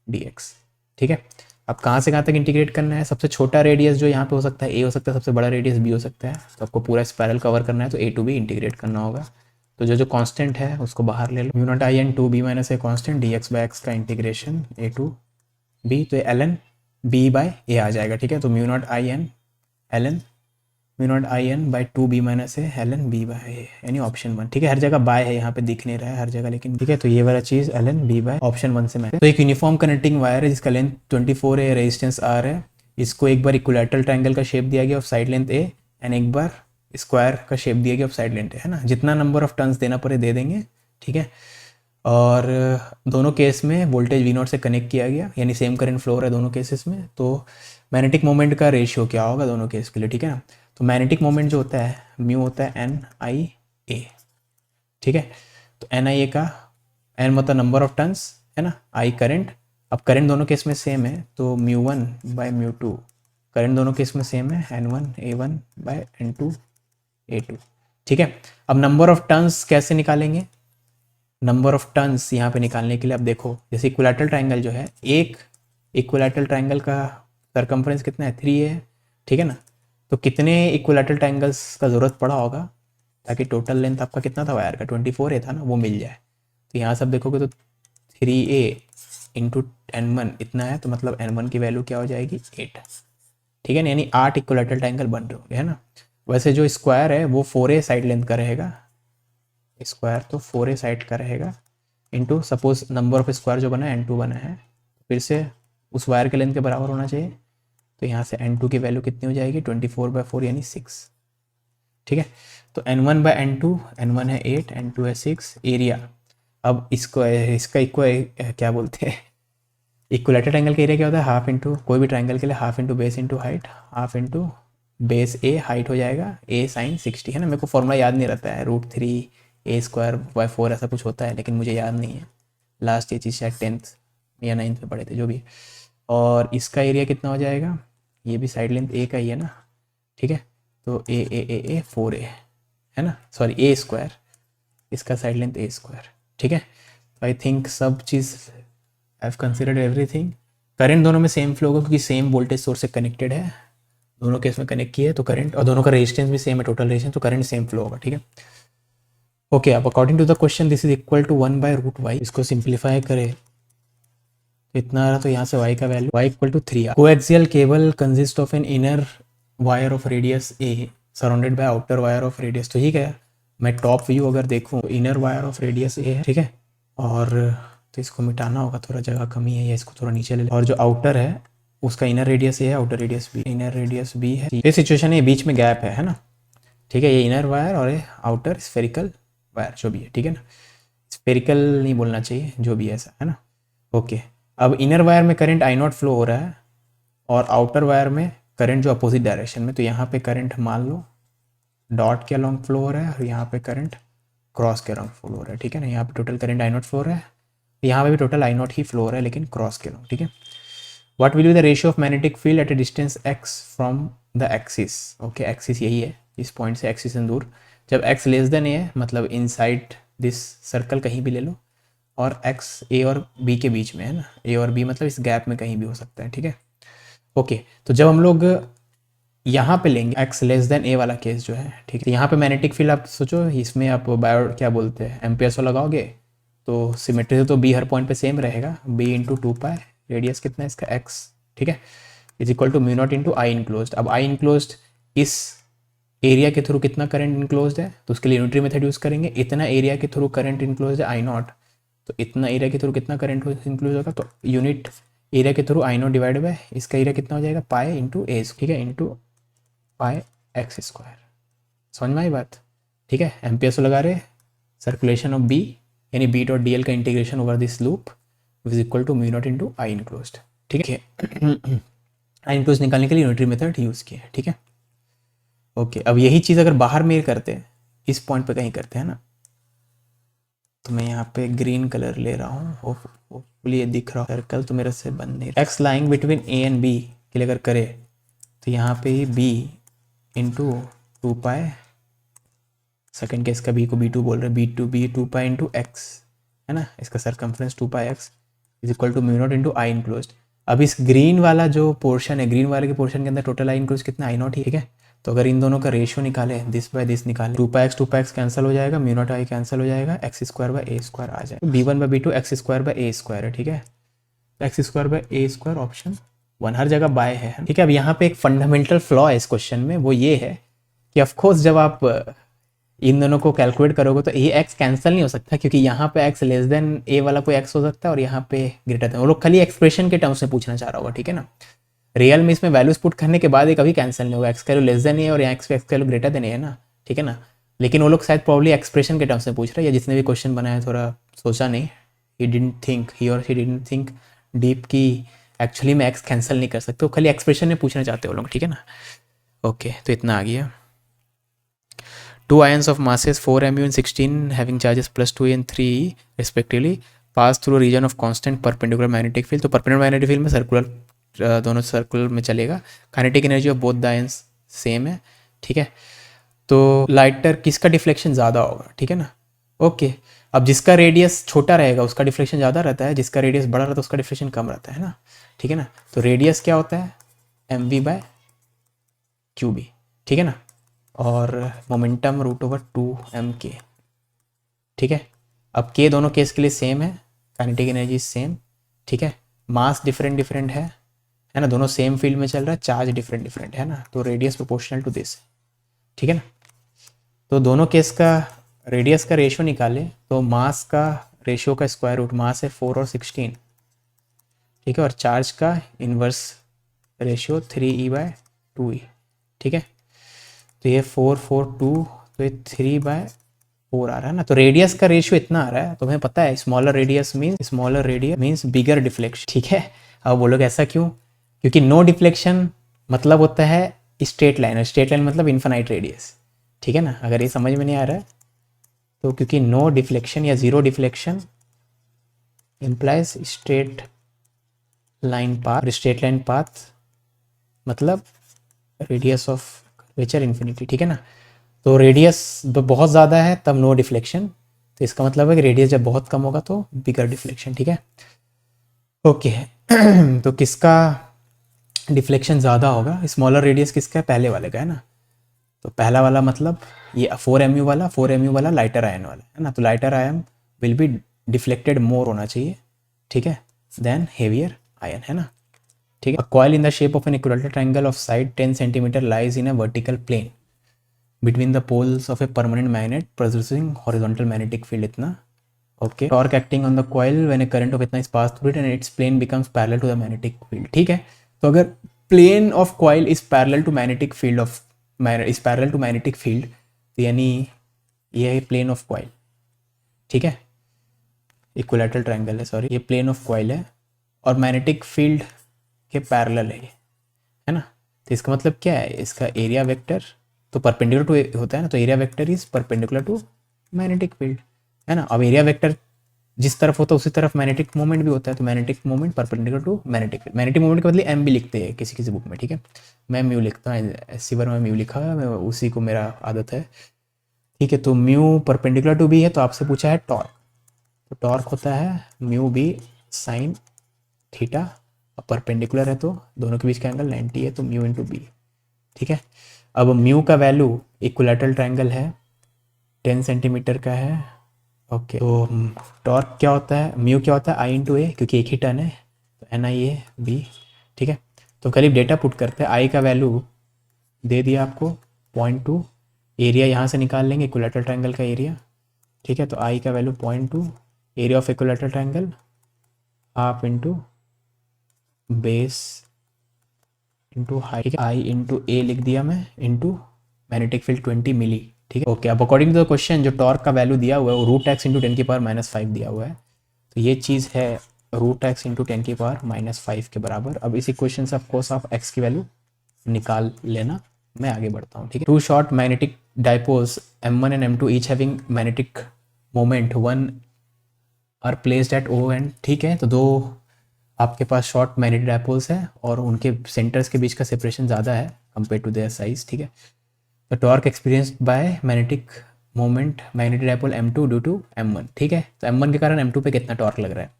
dx, ठीक है। अब कहाँ से कहाँ तक इंटीग्रेट करना है, सबसे छोटा रेडियस जो यहाँ पे हो सकता है a हो सकता है, सबसे बड़ा रेडियस b हो सकता है, तो आपको पूरा स्पायरल कवर करना है तो a to b इंटीग्रेट करना होगा। तो जो कांस्टेंट है उसको बाहर ले लो, mu naught I n 2b-a constant dx/x का इंटीग्रेशन a to b, तो ln b/a आ जाएगा, ठीक है। तो mu naught I n ln mu naught I n by 2b-a ln b/a, यानी ऑप्शन 1, ठीक है। हर जगह बाय है, यहाँ पे दिख नहीं रहा है हर जगह लेकिन, ठीक है। तो ये वाला चीज़ ln b/ ऑप्शन 1 से मैं, तो एक यूनिफॉर्म कनेक्टिंग वायर है जिसका लेंथ 24 है, रेजिस्टेंस R है, इसको एक बार इक्विलैटरल ट्रायंगल का शेप दिया गया of side length a and एक बार स्क्वायर का शेप दिया गया ऑफ साइड लेंथ है ना। जितना नंबर ऑफ टर्न्स देना पड़े दे देंगे, ठीक है। और दोनों केस में वोल्टेज V0 से कनेक्ट किया गया, यानी सेम करंट फ्लो हो रहा है दोनों केसेस में। तो मैग्नेटिक मोमेंट का रेशियो क्या होगा दोनों केस के लिए, ठीक है ना। तो मैग्नेटिक मोमेंट जो होता है म्यू होता है एन आई ए, ठीक है। तो एन आई ए का एन मतलब नंबर ऑफ टर्न्स है ना, आई करंट। अब करंट दोनों केस में सेम है तो mu one by mu two, current दोनों केस में सेम है n one a one by n two a two, ठीक है। अब नंबर ऑफ टर्न्स कैसे निकालेंगे, नंबर ऑफ टर्न्स यहाँ पे निकालने के लिए अब देखो, जैसे इक्विलैटरल ट्रायंगल जो है, एक इक्विलैटरल ट्रायंगल का सरकमफ्रेंस कितना है 3 है, ठीक है ना। तो कितने इक्विलैटरल ट्रायंगल्स का ज़रूरत पड़ा होगा ताकि टोटल लेंथ आपका कितना था वायर का 24 ए था ना, वो मिल जाए। तो यहाँ सब देखोगे तो 3a इंटू n1 इतना है, तो मतलब n1 की वैल्यू क्या हो जाएगी 8, ठीक है ना, यानी 8 इक्विलैटरल ट्रायंगल बन रहे होंगे, है ना। वैसे जो स्क्वायर है वो 4a साइड लेंथ का रहेगा, स्क्वायर तो 4a साइड का रहेगा into suppose number of square जो बना है n2 बना है, फिर से उस वायर के लेंथ के बराबर होना चाहिए। तो यहाँ से n2 की वैल्यू कितनी हो जाएगी 24/4 यानी 6, ठीक है। तो n1 बाय n2, n1 है 8, n2 है 6, एरिया। अब इसको इसका इक्व क्या बोलते हैं, इक्विलैटरल ट्रायंगल का एरिया क्या होता है हाफ इंटू, कोई भी ट्रायंगल के लिए half into base into height, half into base ए हाइट हो जाएगा ए साइन 60, है ना। मेरे को फॉर्मूला याद नहीं रहता है, √3a² / 4 ऐसा कुछ होता है, लेकिन मुझे याद नहीं है। लास्ट ये चीज़ शायद 10th या 9th में पढ़े थे, जो भी। और इसका एरिया कितना हो जाएगा, ये भी साइड लेंथ ए का ही है ना, ठीक है। तो ए 4a है ना, सॉरी a², इसका साइड लेंथ a², ठीक है। तो आई थिंक सब चीज़ I have considered everything. Current दोनों में सेम फ्लो होगा क्योंकि सेम वोल्टेज सोर्स से कनेक्टेड है, दोनों केस में कनेक्ट किए तो करंट, और दोनों का रेजिस्टेंस भी सेम है, टोटल रेजिस्टेंस, तो करंट सेम फ्लो होगा, ठीक है। ओके, अब according to the question this is equal to 1/√y, इसको सिंप्लीफाई करें तो इतना आ रहा, तो यहाँ से y का value y equal to 3। Coaxial cable consist of an inner wire of radius a surrounded by outer wire of radius, तो ठीक है। मैं टॉप व्यू अगर देखूँ, inner wire of radius a है, ठीक है। और तो इसको मिटाना होगा, थोड़ा जगह कमी है, या इसको थोड़ा नीचे ले, और जो आउटर है उसका इनर रेडियस ए है, outer radius b, inner radius b है। ये सिचुएशन है, बीच में गैप है ना, ठीक है। ये इनर वायर और ये आउटर स्फेरिकल वायर जो भी है, ठीक है ना। स्फेरिकल नहीं बोलना चाहिए, जो भी है ऐसा, है ना। ओके, अब इनर वायर में करंट आई नॉट फ्लो हो रहा है और आउटर वायर में करंट जो अपोजिट डायरेक्शन में, तो यहाँ पे करंट मान लो डॉट के अलॉन्ग फ्लो हो रहा है और यहाँ पे करंट क्रॉस के अलॉन्ग फ्लो हो रहा है, ठीक है ना। यहाँ पे total current I not flow हो रहा है, यहाँ पे भी total I not he flow हो रहा है, लेकिन क्रॉस के अलॉन्ग, ठीक है। What will be the ratio of magnetic field eight A distance x from the axis, okay, axis यही है, इस पॉइंट से एक्सिस से दूर, जब x लेस देन ए है, मतलब इनसाइड दिस सर्कल कहीं भी ले लो, और x a और b के बीच में है ना, a और b मतलब इस गैप में कहीं भी हो सकता है, ठीक है। ओके, तो जब हम लोग यहाँ पे लेंगे x लेस देन a वाला केस जो है, ठीक है, यहाँ पे मैग्नेटिक फील्ड आप सोचो, इसमें आप बायो क्या बोलते हैं एम्पियर्स लगाओगे, तो सिमेट्री से तो b हर पॉइंट पे सेम रहेगा, b इंटू 2π, रेडियस कितना है इसका x, ठीक है, is equal to μ0 into I enclose. अब आई इनक्लोज इस एरिया के थ्रू कितना करंट इनक्लोज है, तो उसके लिए यूनिटरी मेथड यूज़ करेंगे, इतना एरिया के थ्रू करंट इनक्लोज है आई नॉट, तो इतना एरिया के थ्रू कितना करंट इंक्लूड होगा, तो यूनिट एरिया के through I not divide by इसका एरिया कितना हो जाएगा पाई इंटू ए, ठीक है, इंटू पाई x²। समझ में आई बात, ठीक है। एम्पियर्स लगा रहे, सर्कुलेशन ऑफ बी यानी बी डॉट डी एल का integration over this loop is equal to μ0 into I enclose, ठीक है। आई इनक्लोज निकालने के लिए यूनिटरी मेथड यूज़ किया है, ठीक है। ओके, अब यही चीज़ अगर बाहर में करते हैं, इस पॉइंट पे कहीं करते हैं ना, तो मैं यहाँ पे ग्रीन कलर ले रहा हूँ, होपफुली ये दिख रहा है, सर्कल तो मेरे से बन नहीं रहा। X lying between a and b के लिए अगर करे तो यहाँ पे ही बी इंटू 2π, सेकेंड केस का बी को b2 बोल रहे, b 2π इंटू एक्स, है ना, इसका circumference 2πx is equal to μ0 into I enclose. अब इस ग्रीन वाला जो पोर्शन है, ग्रीन वाले के पोर्शन के अंदर टोटल आई इनक्लोज कितना आई नॉट ही, ठीक है। तो अगर इन दोनों का रेशियो निकाले, दिस बाय दिस निकाले, 2πx कैंसिल हो जाएगा, μ0 आई कैंसिल हो जाएगा, x² आ जाएगा, b1/b2 x² है, ठीक है। x² ऑप्शन 1 हर जगह बाय है, ठीक है। अब यहाँ पे एक फंडामेंटल फ्लॉ है इस क्वेश्चन में, वो ये है कि ऑफकोर्स जब आप इन दोनों को कैलकुलेट करोगे तो ये x कैंसिल नहीं हो सकता, क्योंकि यहाँ पे x लेस देन a वाला कोई x हो सकता है और यहाँ पे ग्रेटर देन, वो लोग खाली एक्सप्रेशन के टर्म्स में पूछना चाह रहा होगा, ठीक है ना। रियल में इसमें वैल्यूज पुट करने के बाद ये कभी कैंसिल नहीं होगा, x का वैल्यू लेस देन ए और यहाँ x का वैल्यू ग्रेटर देन ए है ना, ठीक है ना। लेकिन वो लोग शायद प्रॉब्ली एक्सप्रेशन के टर्म्स में पूछ रहे हैं, या जिसने भी क्वेश्चन बनाया थोड़ा सोचा नहीं, ही डिडंट थिंक, ही और शी डिडंट थिंक डीप की एक्चुअली में एक्स कैंसिल नहीं कर सकते, वो खाली एक्सप्रेशन में पूछना चाहते हो लोग, ठीक है ना। ओके तो इतना आ गया। Two ions of masses 4 mu and 16 having charges +2 and 3 respectively pass through a region of constant perpendicular magnetic field. तो perpendicular magnetic field में सर्कुलर दोनों सर्कुलर में चलेगा। Kinetic energy of both the ions same है, ठीक है। तो लाइटर किसका डिफ्लेक्शन ज़्यादा होगा, ठीक है ना। ओके अब जिसका रेडियस छोटा रहेगा उसका डिफ्लेक्शन ज़्यादा रहता है, जिसका रेडियस बड़ा रहता है उसका डिफ्लेक्शन कम रहता है ना, ठीक है ना। तो रेडियस क्या होता है mv/qb, ठीक है ना, और मोमेंटम √/2m_k, ठीक है। अब के दोनों केस के लिए सेम है, काइनेटिक एनर्जी सेम, ठीक है। मास डिफरेंट डिफरेंट है ना, दोनों सेम फील्ड में चल रहा है, चार्ज डिफरेंट डिफरेंट है ना, तो रेडियस प्रोपोर्शनल टू दिस, ठीक है ना। तो दोनों केस का रेडियस का रेशियो निकाले तो मास का रेशियो का स्क्वायर रूट, मास है 4 और 16, ठीक है, और चार्ज का इन्वर्स रेशियो 3e/2e, ठीक है। तो ये 4 4 2, तो ये 3/4 आ रहा है ना। तो रेडियस का रेशियो इतना आ रहा है, तुम्हें पता है स्मॉलर रेडियस मीन्स बिगर डिफ्लेक्शन, ठीक है। अब बोलोगे ऐसा क्यों, क्योंकि नो डिफ्लेक्शन मतलब होता है स्ट्रेट लाइन, और स्ट्रेट लाइन मतलब इन्फिनाइट रेडियस, ठीक है ना। अगर ये समझ में नहीं आ रहा है तो क्योंकि नो डिफ्लेक्शन या zero deflection implies straight line path, straight line path मतलब रेडियस ऑफ कर्वेचर इन्फिनिटी, ठीक है ना। तो रेडियस बहुत ज़्यादा है तब नो डिफ्लेक्शन, तो इसका मतलब है कि रेडियस जब बहुत कम होगा तो बिगर डिफ्लेक्शन, ठीक है। ओके तो किसका डिफ्लेक्शन ज़्यादा होगा, स्मॉलर रेडियस किसका है, पहले वाले का है ना। तो पहला वाला मतलब ये 4 mu वाला लाइटर आयन वाला है ना, तो lighter ion will be deflected more होना चाहिए, ठीक है, देन हेवियर आयन, है ना, ठीक है। Coil in the shape of an equilateral triangle of side 10 centimetre lies in a vertical plane between the poles of a permanent magnet producing horizontal magnetic field इतना, okay, torque acting on the coil when a current of इतना is passed through it and its plane becomes parallel to the magnetic field, ठीक है। तो अगर plane of coil is parallel to magnetic field तो यानी ये है plane of coil, ठीक है, इक्विलैटरल ट्रायंगल है, सॉरी ये plane of coil है और मैग्नेटिक फील्ड के पैरेलल है ना। तो इसका मतलब क्या है, इसका एरिया वेक्टर तो परपेंडिकुलर टू होता है ना, तो area vector is perpendicular to magnetic field, है ना। अब एरिया वेक्टर जिस तरफ होता है उसी तरफ मैग्नेटिक मोमेंट भी होता है, तो magnetic moment perpendicular to magnetic field. Magnetic moment के बदले एम भी लिखते हैं किसी किसी बुक में, ठीक है। मैं म्यू लिखता हूँ, एस में म्यू लिखा है, मैं उसी को मेरा आदत है, ठीक है। तो म्यू परपेंडिकुलर टू बी है, तो आपसे पूछा है टॉर्क, तो टॉर्क होता है म्यू बी साइन थीटा, और परपेंडिकुलर है तो दोनों के बीच का एंगल 90 है, तो म्यू इंटू बी, ठीक है। अब म्यू का वैल्यू इक्विलैटरल ट्रायंगल है 10 सेंटीमीटर का है, ओके। तो टॉर्क क्या होता है, म्यू क्या होता है आई इंटू ए, क्योंकि एक ही टर्न है, तो एन आई ए बी, ठीक है। तो करीब डेटा पुट करते हैं, आई का वैल्यू दे दिया आपको 0.2, एरिया यहाँ से निकाल लेंगे इक्विलैटरल ट्रायंगल का एरिया, ठीक है। तो आई का value 0.2, area of equilateral triangle half into base into height, I into A लिख दिया मैं, इंटू मैग्नेटिक फील्ड 20 मिली, ठीक है, ओके। अब अकॉर्डिंग टू द क्वेश्चन जो टॉर्क का वैल्यू दिया हुआ है वो √x इंटू 10⁻⁻5 दिया हुआ है, तो ये चीज़ है √x इंटू 10⁻⁻5 के बराबर। अब इस इक्वेशन से ऑफकोर्स आप x की वैल्यू निकाल लेना, मैं आगे बढ़ता हूँ, ठीक है। Two short magnetic dipoles m1 and m2 each having magnetic moment 1 are placed at O and, ठीक है। तो दो आपके पास शॉर्ट मैग्नेटिक डायपोल्स है और उनके सेंटर्स के बीच का सेपरेशन ज़्यादा है कंपेयर टू देयर साइज, ठीक है। तो torque experienced by magnetic moment magnetic dipole M2 due to M1, ठीक है। तो M1 के कारण M2 पे कितना टॉर्क लग रहा है,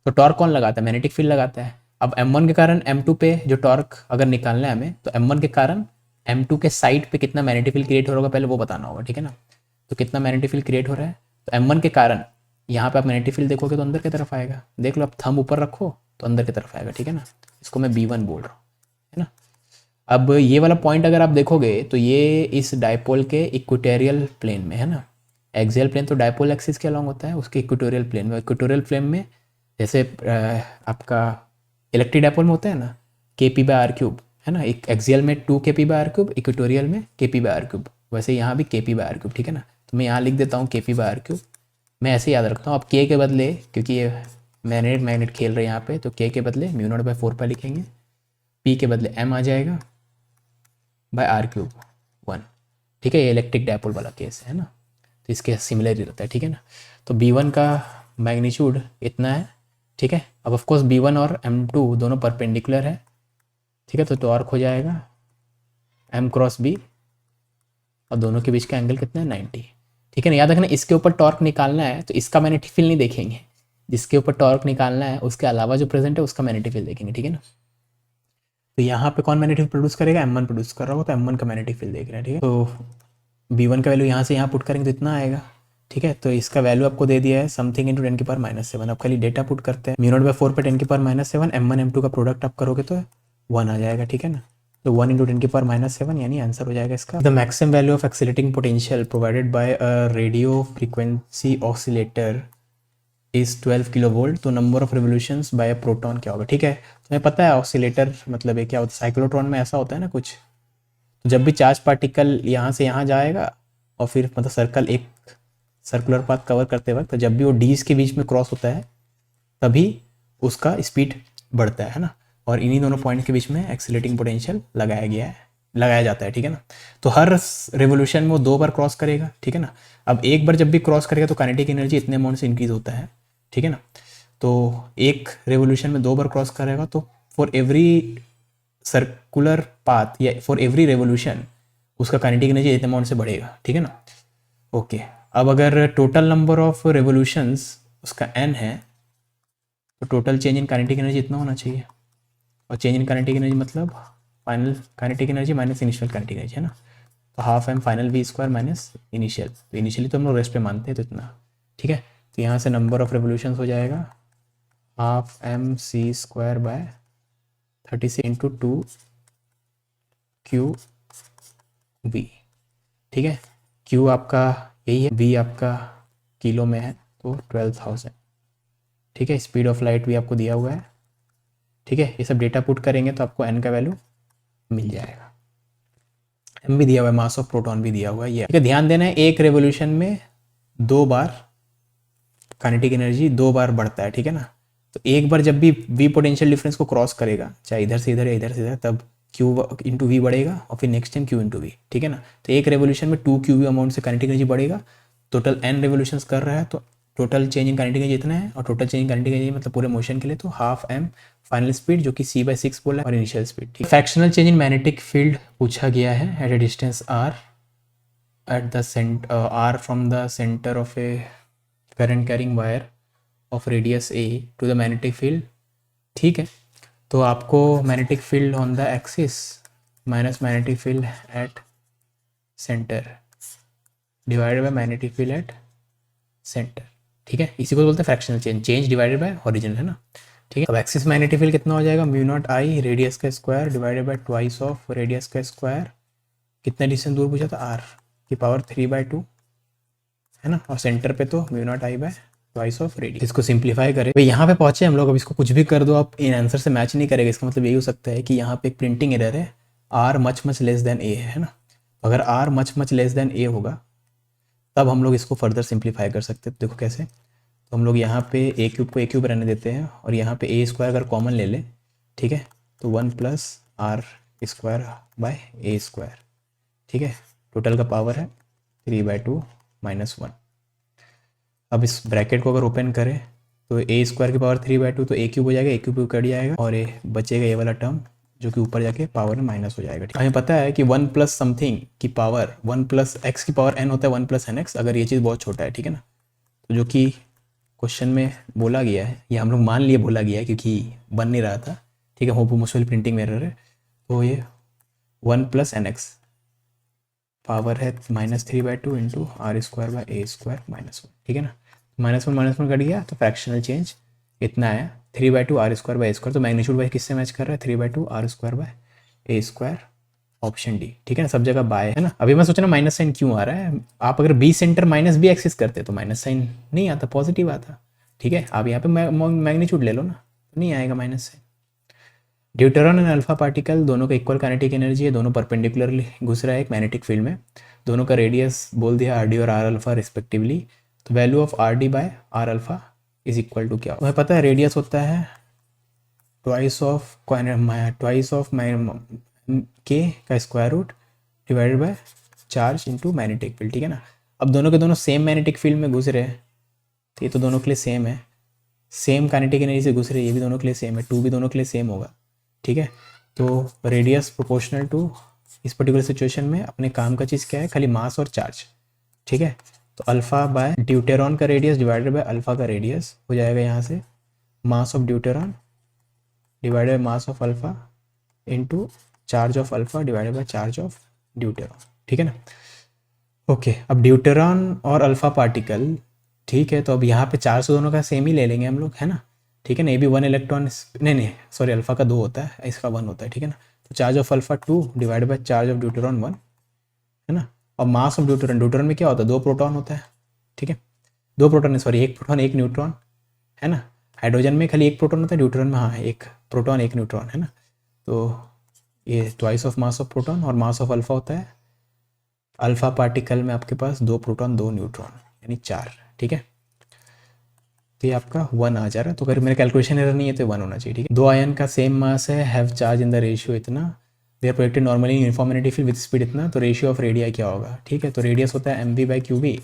तो टॉर्क कौन लगाता है, मैग्नेटिक फील्ड लगाता है। अब M1 के कारण M2 पे जो टॉर्क अगर निकालना है हमें, तो M1 के कारण M2 के साइड पे कितना मैग्नेटिक फील्ड क्रिएट हो रहा होगा पहले वो बताना होगा, ठीक है ना। तो कितना मैग्नेटिक फील्ड क्रिएट हो रहा है, तो M1 के कारण यहाँ पे आप मैग्नेटिक फील्ड देखोगे तो अंदर की तरफ आएगा, देख लो आप थंब ऊपर रखो तो अंदर की तरफ आएगा, ठीक है ना। इसको मैं B1 बोल रहा हूँ, है ना। अब ये वाला पॉइंट अगर आप देखोगे तो ये इस डायपोल के इक्वेटोरियल प्लेन में है ना, एक्सियल प्लेन तो डायपोल एक्सिस के अलॉन्ग होता है, उसके इक्वेटोरियल प्लेन में, इक्वेटोरियल प्लेन में जैसे आपका इलेक्ट्रिक डायपोल में होता है ना kp/r3, है ना, एक एक्सियल में 2 kp/r3, इक्वेटोरियल में kp/r3, वैसे यहाँ भी kp/r3, ठीक है ना। तो मैं यहाँ लिख देता हूँ kp/r3, मैं ऐसे याद रखता हूँ। अब k के बदले क्योंकि ये मैग्नेट खेल रहे हैं यहाँ पे, तो के के बदले म्यू नॉट बाय 4 पाई लिखेंगे, पी के बदले एम आ जाएगा बाय आर क्यूब 1। ठीक है, ये इलेक्ट्रिक डायपोल वाला केस है ना, तो इसके सिमिलर ही रहता है। ठीक है ना, तो B1 का मैग्नीट्यूड इतना है। ठीक है, अब ऑफ कोर्स B1 और M2 दोनों परपेंडिकुलर है। ठीक है, तो टॉर्क हो जाएगा M क्रॉस B, और दोनों के बीच का एंगल कितना है 90। ठीक है ना, याद रखना इसके ऊपर टॉर्क निकालना है तो इसका मैग्नेटिक फील्ड नहीं देखेंगे, जिसके ऊपर टॉर्क निकालना है उसके अलावा जो प्रेजेंट है उसका मैग्नेटिक फील्ड देखेंगे। ठीक है ना, तो यहाँ पे कौन मैग्नेटिक फील्ड प्रोड्यूस करेगा, M1 प्रोड्यूस कर रहा होगा, तो M1 का मैग्नेटिक फील्ड देख रहे हैं। ठीक है, तो B1 का वैल्यू यहाँ से यहाँ पुट करेंगे तो इतना आएगा। ठीक है, तो इसका वैल्यू आपको दे दिया है समथिंग इंटू 10⁻⁷। अब खाली डेटा पुट करते हैं, म्यू नॉट बाय 4 पे 10⁻⁷, M1 M2 का प्रोडक्ट आप करोगे तो 1 आ जाएगा। ठीक है ना, तो 1 इंटू 10⁻⁷, यानी आंसर हो जाएगा इसका। The maximum value of accelerating potential provided by a radio frequency oscillator is 12 kilo volt, तो number of revolutions by a proton क्या होगा। ठीक है, तुम्हें पता है ऑसिलेटर मतलब है क्या होता है, साइक्लोट्रॉन में ऐसा होता है ना कुछ, तो जब भी चार्ज पार्टिकल यहाँ से यहाँ जाएगा और फिर मतलब सर्कल एक सर्कुलर पाथ कवर करते वक्त, तो जब भी वो डीज के बीच में क्रॉस होता है तभी उसका स्पीड बढ़ता है ना, और इन्हीं दोनों पॉइंट के बीच में एक्सीलरेटिंग पोटेंशियल लगाया जाता है। ठीक है ना, तो हर रेवोल्यूशन में वो 2 बार क्रॉस करेगा। ठीक है ना, अब एक बार जब भी क्रॉस करेगा तो काइनेटिक एनर्जी इतने अमाउंट से इंक्रीज होता है। ठीक है ना, तो एक रेवोल्यूशन में 2 बार क्रॉस करेगा, तो फॉर एवरी सर्कुलर पाथ या फॉर एवरी रेवोल्यूशन उसका काइनेटिक एनर्जी इतने अमाउंट से बढ़ेगा। ठीक है ना, ओके। अब अगर टोटल नंबर ऑफ रेवोल्यूशंस उसका n है, तो total change in kinetic energy इतना होना चाहिए, और चेंज इन काइनेटिक एनर्जी मतलब final kinetic energy minus initial kinetic energy है ना, तो half m final V² minus initial, तो इनिशियली तो हम लोग रेस्ट पे मानते हैं तो इतना। ठीक है, तो यहाँ से नंबर ऑफ रेवोल्यूशंस हो जाएगा half MC² bye 36 into 2 QV। ठीक है, Q आपका यही है, V आपका किलो में है तो 12,000। ठीक है, स्पीड ऑफ लाइट भी आपको दिया हुआ है। ठीक है, ये सब डेटा पुट करेंगे तो आपको n का वैल्यू मिल जाएगा। m भी दिया हुआ है, मास ऑफ प्रोटॉन भी दिया हुआ है ये। ठीक है, ध्यान देना है एक रेवोल्यूशन में 2 बार काइनेटिक एनर्जी 2 बार बढ़ता है। ठीक है ना, तो एक बार जब भी v पोटेंशियल डिफरेंस को क्रॉस करेगा, चाहे इधर से इधर या इधर से इधर, तब q इंटू वी बढ़ेगा और फिर next time q into v. ठीक है ना, तो एक रेवोल्यूशन में 2 QV अमाउंट से काइनेटिक एनर्जी बढ़ेगा, टोटल n रेवोल्यूशंस कर रहा है तो total change in kinetic energy इतना है, और total change in kinetic energy मतलब पूरे मोशन के लिए तो हाफ m फाइनल स्पीड जो कि c/6 बोला है, और इनिशियल स्पीड। ठीक, fractional change in magnetic field पूछा गया है at a distance r at the r from the center of a current carrying wire of radius a to the magnetic field। ठीक है, तो आपको magnetic field on the axis minus magnetic field at centre divided by magnetic field at centre. ठीक है, इसी को बोलते हैं fractional change divided by origin है ना। ठीक है, अब एक्सिस मैग्नेटिक फील्ड कितना हो जाएगा, म्यू नॉट आई रेडियस का square divided by twice of radius का स्क्वायर, कितना डिस्टेंस दूर पूछा था r की पावर 3/2 है ना, और सेंटर पे तो mu naught I bye twice of radius. इसको सिंप्लीफाई करें, भाई यहाँ पे पहुंचे हम लोग, अब इसको कुछ भी कर दो आप इन आंसर से मैच नहीं करेगा, इसका मतलब यही हो सकता है कि यहाँ पे एक प्रिंटिंग एरर है, r much less than a है ना, अगर r much less than a होगा तब हम लोग इसको फर्दर सिंप्लीफाई कर सकते हैं। देखो कैसे, तो हम लोग यहाँ पे a³ को a³ रहने देते हैं, और यहाँ पे a² अगर कॉमन ले ले, ठीक है, तो 1 + r² बाय a²। ठीक है, टोटल का पावर है 3/2 - 1। अब इस ब्रैकेट को अगर ओपन करें तो a² की पावर 3/2, तो a³ हो जाएगा, a³ कट जाएगा और ये बचेगा ये वाला टर्म जो कि ऊपर जाके पावर में माइनस हो जाएगा। हमें पता है कि 1 + समथिंग की पावर 1 + x की पावर n होता है 1 + nx, अगर ये चीज़ बहुत छोटा है। ठीक है ना, तो जो कि क्वेश्चन में बोला गया है, ये हम लोग मान लिए बोला गया है क्योंकि बन नहीं रहा था। ठीक है, होमोमोर्फिक प्रिंटिंग एरर है, तो ये 1 + nx पावर है -3/2 इंटू r² बाय a² -1। ठीक है ना, -1 कट गया तो फ्रैक्शनल चेंज इतना है 3/2 r² बाय a², तो मैग्नीट्यूड वाइज किससे मैच कर रहा है 3/2 r² bye a², option D. ठीक है ना, सब जगह बाय है ना। अभी मैं सोच रहा माइनस साइन क्यों आ रहा है, आप अगर b centre minus b axis करते तो माइनस साइन नहीं आता, पॉजिटिव आता। ठीक है, आप यहाँ पे मैग्नीट्यूड ले लो ना, नहीं आएगा minus sign. Deuteron and alpha particle दोनों का इक्वल काइनेटिक एनर्जी है, दोनों परपेंडिकुलरली घुस रहा है एक मैग्नेटिक फील्ड में, दोनों का रेडियस बोल दिया आर डी और आर अल्फा रिस्पेक्टिवली, तो value of r d by r alpha is equal to क्या, तुम्हें पता है रेडियस होता है ट्वाइस ऑफ के का square root divided by charge into magnetic field, ठीक है ना। अब दोनों के दोनों सेम मैग्नेटिक फील्ड में घुस रहे हैं, तो ये तो दोनों के लिए सेम है, सेम काइनेटिक एनर्जी से घुस रहे हैं, ये भी दोनों के लिए सेम है, टू भी दोनों के लिए सेम होगा, ठीक है। तो रेडियस प्रोपोर्शनल टू इस पर्टिकुलर सिचुएशन में अपने काम का चीज़ क्या है, खाली मास और चार्ज, ठीक है। तो अल्फा बाय ड्यूटेरॉन का रेडियस डिवाइडेड बाय अल्फा का रेडियस हो जाएगा यहाँ से mass of deuteron divided by mass of alpha into charge of alpha divided by charge of deuteron, ठीक है ना। ओके, अब ड्यूटेरॉन और अल्फा पार्टिकल, ठीक है, तो अब यहाँ पे चार्ज तो दोनों का सेम ही ले लेंगे हम लोग, है ना, ठीक है ना। ये भी 1 इलेक्ट्रॉन, नहीं सॉरी, अल्फा का 2 होता है, इसका 1 होता है, ठीक है ना। तो charge of alpha 2 divided by charge of deuteron 1, है ना। और मास ऑफ ड्यूटेरॉन में क्या होता है, 2 प्रोटॉन होता है, ठीक है, 2 प्रोटॉन, सॉरी 1 प्रोटॉन 1 न्यूट्रॉन, है ना। हाइड्रोजन में खाली 1 प्रोटॉन होता है, ड्यूटेरॉन में हाँ 1 प्रोटॉन 1 न्यूट्रॉन, है ना। तो ये twice of mass of proton और मास ऑफ अल्फा होता है, अल्फा पार्टिकल में आपके पास 2 प्रोटॉन 2 न्यूट्रॉन यानी 4, ठीक है। तो ये आपका 1 आ जा रहा है, तो अगर मेरे कैलकुलेशन एरर नहीं है तो 1 होना चाहिए, ठीक है। 2 आयन का सेम मास है, have charge in the ratio इतना, they are projected normally uniform magnetic field with speed इतना, तो रेशियो ऑफ रेडिया क्या होगा, ठीक है। तो रेडियस होता है mv बाई क्यूबी।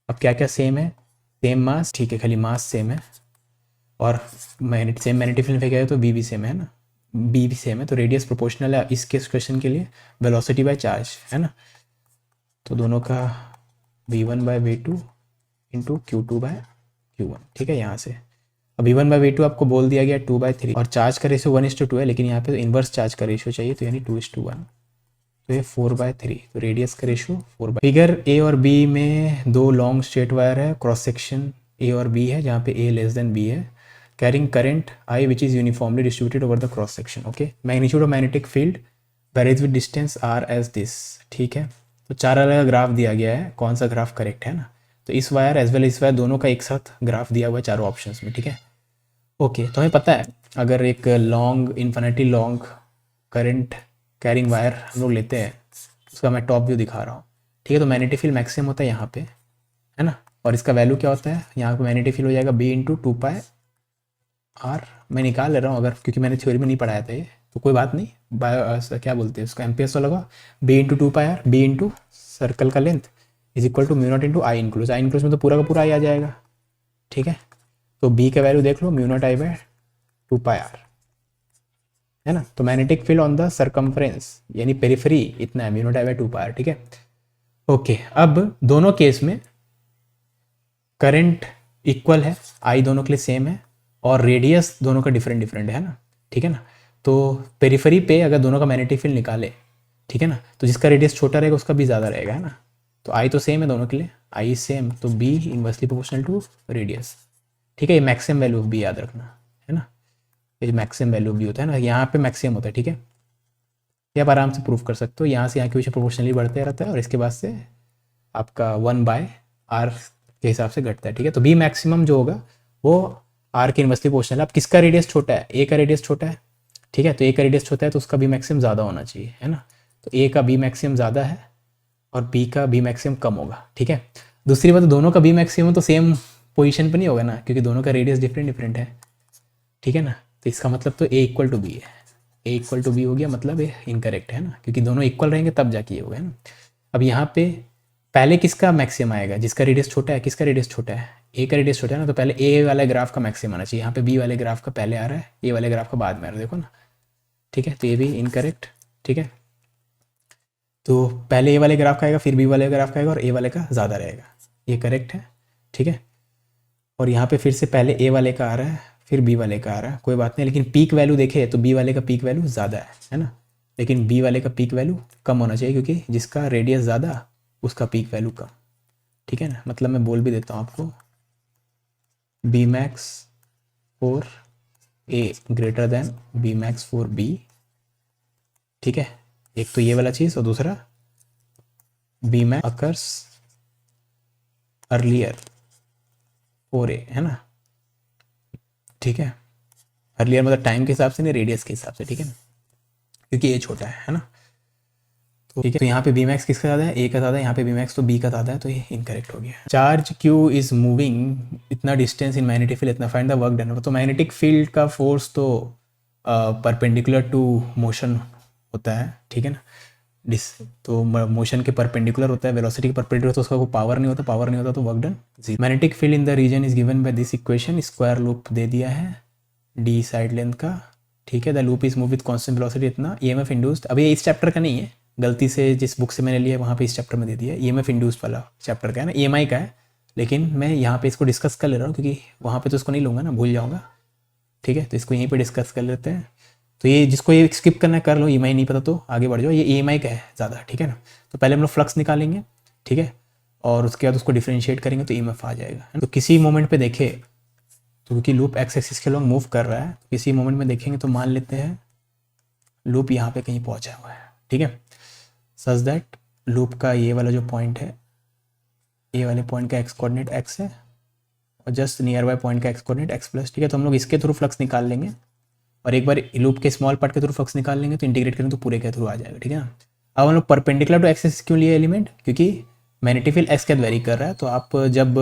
अब क्या क्या सेम है, सेम मास, ठीक है, खाली मास सेम है, और सेम मैग्नेटिक फील्ड क्या है तो बी भी सेम है ना, बी भी सेम है, तो रेडियस प्रोपोर्शनल है इस केस क्वेश्चन के लिए वेलोसिटी बाय चार्ज, है ना। तो दोनों का v1 bye v2 into Q2 bye Q1, ठीक है। यहाँ से अब v1 बाय v2 आपको बोल दिया गया 2/3, और चार्ज का रेशियो 1:2 है, लेकिन यहाँ पे तो इन्वर्स चार्ज का रेशियो चाहिए, तो यानी 2:1, तो ये 4/3, तो रेडियस का रेशियो 4/। फिगर ए और बी में 2 लॉन्ग स्ट्रेट वायर है, क्रॉस सेक्शन ए और बी है, जहाँ पे ए लेस देन बी है, carrying current I which is uniformly distributed over the cross section, okay. Magnitude of magnetic field varies with distance r as this, ठीक है। तो 4 अलग ग्राफ दिया गया है, कौन सा ग्राफ करेक्ट है ना। तो इस वायर एज वेल इस वायर दोनों का एक साथ ग्राफ दिया हुआ है चारों ऑप्शंस में, ठीक है। ओके, तो हमें पता है अगर एक long infinity long current carrying wire हम लोग लेते हैं, उसका मैं टॉप व्यू दिखा रहा हूँ, ठीक है। तो मैग्नेटिक फील्ड मैक्सिमम होता है यहाँ पे, है ना, और इसका वैल्यू क्या होता है, यहाँ पे मैग्नेटिक फील्ड हो जाएगा b इंटू 2πr, मैं निकाल ले रहा हूँ अगर, क्योंकि मैंने थ्योरी में नहीं पढ़ाया था ये, तो कोई बात नहीं, बायो क्या बोलते हैं उसका, एम्पियर्स वाला लगा, b into 2πr, b into circle का length is equal to mu not into I enclose, I enclose में तो पूरा का पूरा आई आ जाएगा, ठीक है। तो b का वैल्यू देख लो, म्यू नॉट आई बाय 2πr, है ना। तो magnetic field on the circumference यानी पेरिफेरी इतना है, म्यू नॉट आई बाय 2πr, ठीक है। ओके, अब दोनों केस में करंट इक्वल है, आई दोनों के लिए सेम है, और रेडियस दोनों का डिफरेंट डिफरेंट है ना, ठीक है ना। तो पेरिफेरी पे अगर दोनों का मैग्नेटिक फील्ड निकाले, ठीक है ना, तो जिसका रेडियस छोटा रहेगा उसका भी ज़्यादा रहेगा, है ना। तो आई तो सेम है दोनों के लिए, आई सेम, तो b inversely proportional to radius, ठीक है। ये मैक्सिमम वैल्यू ऑफ बी याद रखना, है ना, ये मैक्सिमम वैल्यू ऑफ बी होता है ना, यहाँ पे मैक्सिमम होता है, ठीक है। ये आप आराम से प्रूफ कर सकते हो, यहाँ से यहाँ के पीछे प्रोपोर्शनली बढ़ते रहता है, और इसके बाद से आपका 1/r के हिसाब से घटता है, ठीक है। तो बी मैक्सिमम जो होगा वो आर के इन्वर्सली प्रोपोर्शनल है। अब किसका रेडियस छोटा है, ए का रेडियस छोटा है, ठीक है, तो ए का रेडियस छोटा है तो उसका बी मैक्सिमम ज़्यादा होना चाहिए, है ना। तो ए का बी मैक्सिमम ज़्यादा है और बी का बी मैक्सिमम कम होगा, ठीक है। दूसरी बात, दोनों का बी मैक्सिमम तो सेम पोजीशन पर नहीं होगा ना, क्योंकि दोनों का रेडियस डिफरेंट डिफरेंट है, ठीक है ना। तो इसका मतलब तो ए इक्वल टू बी है, ए इक्वल टू बी हो गया, मतलब ये इनकरेक्ट है ना, क्योंकि दोनों इक्वल रहेंगे तब जाके ये होगा, है ना। अब यहाँ पे पहले किसका मैक्सिमम आएगा, जिसका रेडियस छोटा है, किसका रेडियस छोटा है, ए का रेडियस छोटा है ना, तो पहले ए वाले ग्राफ का मैक्सिमम आना चाहिए, यहाँ पे बी वाले ग्राफ का पहले आ रहा है, ए वाले ग्राफ का बाद में आ रहा है, देखो ना, ठीक है। तो ये भी इनकरेक्ट, ठीक है। तो पहले ए वाले ग्राफ का आएगा, फिर बी वाले ग्राफ का आएगा, और ए वाले का ज़्यादा रहेगा, ये करेक्ट है, ठीक है। और यहाँ पे फिर से पहले ए वाले का आ रहा है, फिर बी वाले का आ रहा है, कोई बात नहीं, लेकिन पीक वैल्यू देखे तो बी वाले का पीक वैल्यू ज़्यादा है ना, लेकिन बी वाले का पीक वैल्यू कम होना चाहिए, क्योंकि जिसका रेडियस ज़्यादा उसका पीक वैल्यू कम, ठीक है ना। मतलब मैं बोल भी देता हूँ आपको, b max for a greater than b max for b, ठीक है। एक तो ये वाला चीज़, और दूसरा b max occurs earlier for a, है ना, ठीक है। अर्लियर मतलब टाइम के हिसाब से नहीं, रेडियस के हिसाब से, ठीक है ना, क्योंकि ए छोटा है ना। तो ठीक है, तो यहाँ पे बी मैक्स किसका ज़्यादा है, ए का ज़्यादा है, यहाँ पे बी मैक्स तो बी का ज़्यादा है, तो ये इनकरेक्ट हो गया। चार्ज क्यू इज मूविंग इतना डिस्टेंस इन मैग्नेटिक फील्ड इतना, फाइंड द वर्क डन। तो मैग्नेटिक फील्ड का फोर्स तो परपेंडिकुलर टू मोशन होता है, ठीक है ना, डिस तो मोशन के परपेंडिकुलर होता है, वेलोसिटी के परपेंडिकुलर, तो उसका कोई पावर नहीं होता, पावर नहीं होता तो work done zero. Magnetic field in the region is given by this equation, square loop दे दिया है डी साइड लेंथ का, ठीक है। The loop is move with constant velocity इतना, ईएमएफ इंड्यूस्ड, अभी ये इस चैप्टर का नहीं है, गलती से जिस बुक से मैंने लिया है वहाँ पे इस चैप्टर में दे दिया है, ईएमएफ इंड्यूस्ड वाला चैप्टर का है ना, ईएमआई का है, लेकिन मैं यहाँ पे इसको डिस्कस कर ले रहा हूँ क्योंकि वहाँ पे तो इसको नहीं लूँगा ना, भूल जाऊँगा, ठीक है, तो इसको यहीं पे डिस्कस कर लेते हैं। तो ये जिसको ये स्किप करना है कर लो, ईएमआई नहीं पता तो आगे बढ़ जाओ, ये ईएमआई का है ज़्यादा, ठीक है ना। तो पहले हम लोग फ्लक्स निकालेंगे, ठीक है, और उसके बाद उसको डिफ्रेंशिएट करेंगे तो ईएमएफ आ जाएगा। तो किसी मोमेंट पे देखे तो क्योंकि लूप एक्स एक्सिस के लॉन्ग मूव कर रहा है, तो किसी मोमेंट में देखेंगे तो मान लेते हैं लूप यहाँ पे कहीं पहुँचा हुआ है, ठीक है, सच दैट लूप का ये वाला जो पॉइंट है, ये वाले पॉइंट का एक्स कोऑर्डिनेट एक्स है और जस्ट नियर बाय पॉइंट का एक्स कोऑर्डिनेट एक्स प्लस, ठीक है। तो हम लोग इसके थ्रू फ्लक्स निकाल लेंगे और एक बार लूप के स्मॉल पार्ट के थ्रू फ्लक्स निकाल लेंगे तो इंटीग्रेट करेंगे तो पूरे के थ्रू आ जाएगा, ठीक है ना। अब हम लोग परपेंडिकुलर टू एक्सिस क्यों लिए एलिमेंट, क्योंकि मैग्नेटिक फील्ड एक्स के वेरी कर रहा है, तो आप जब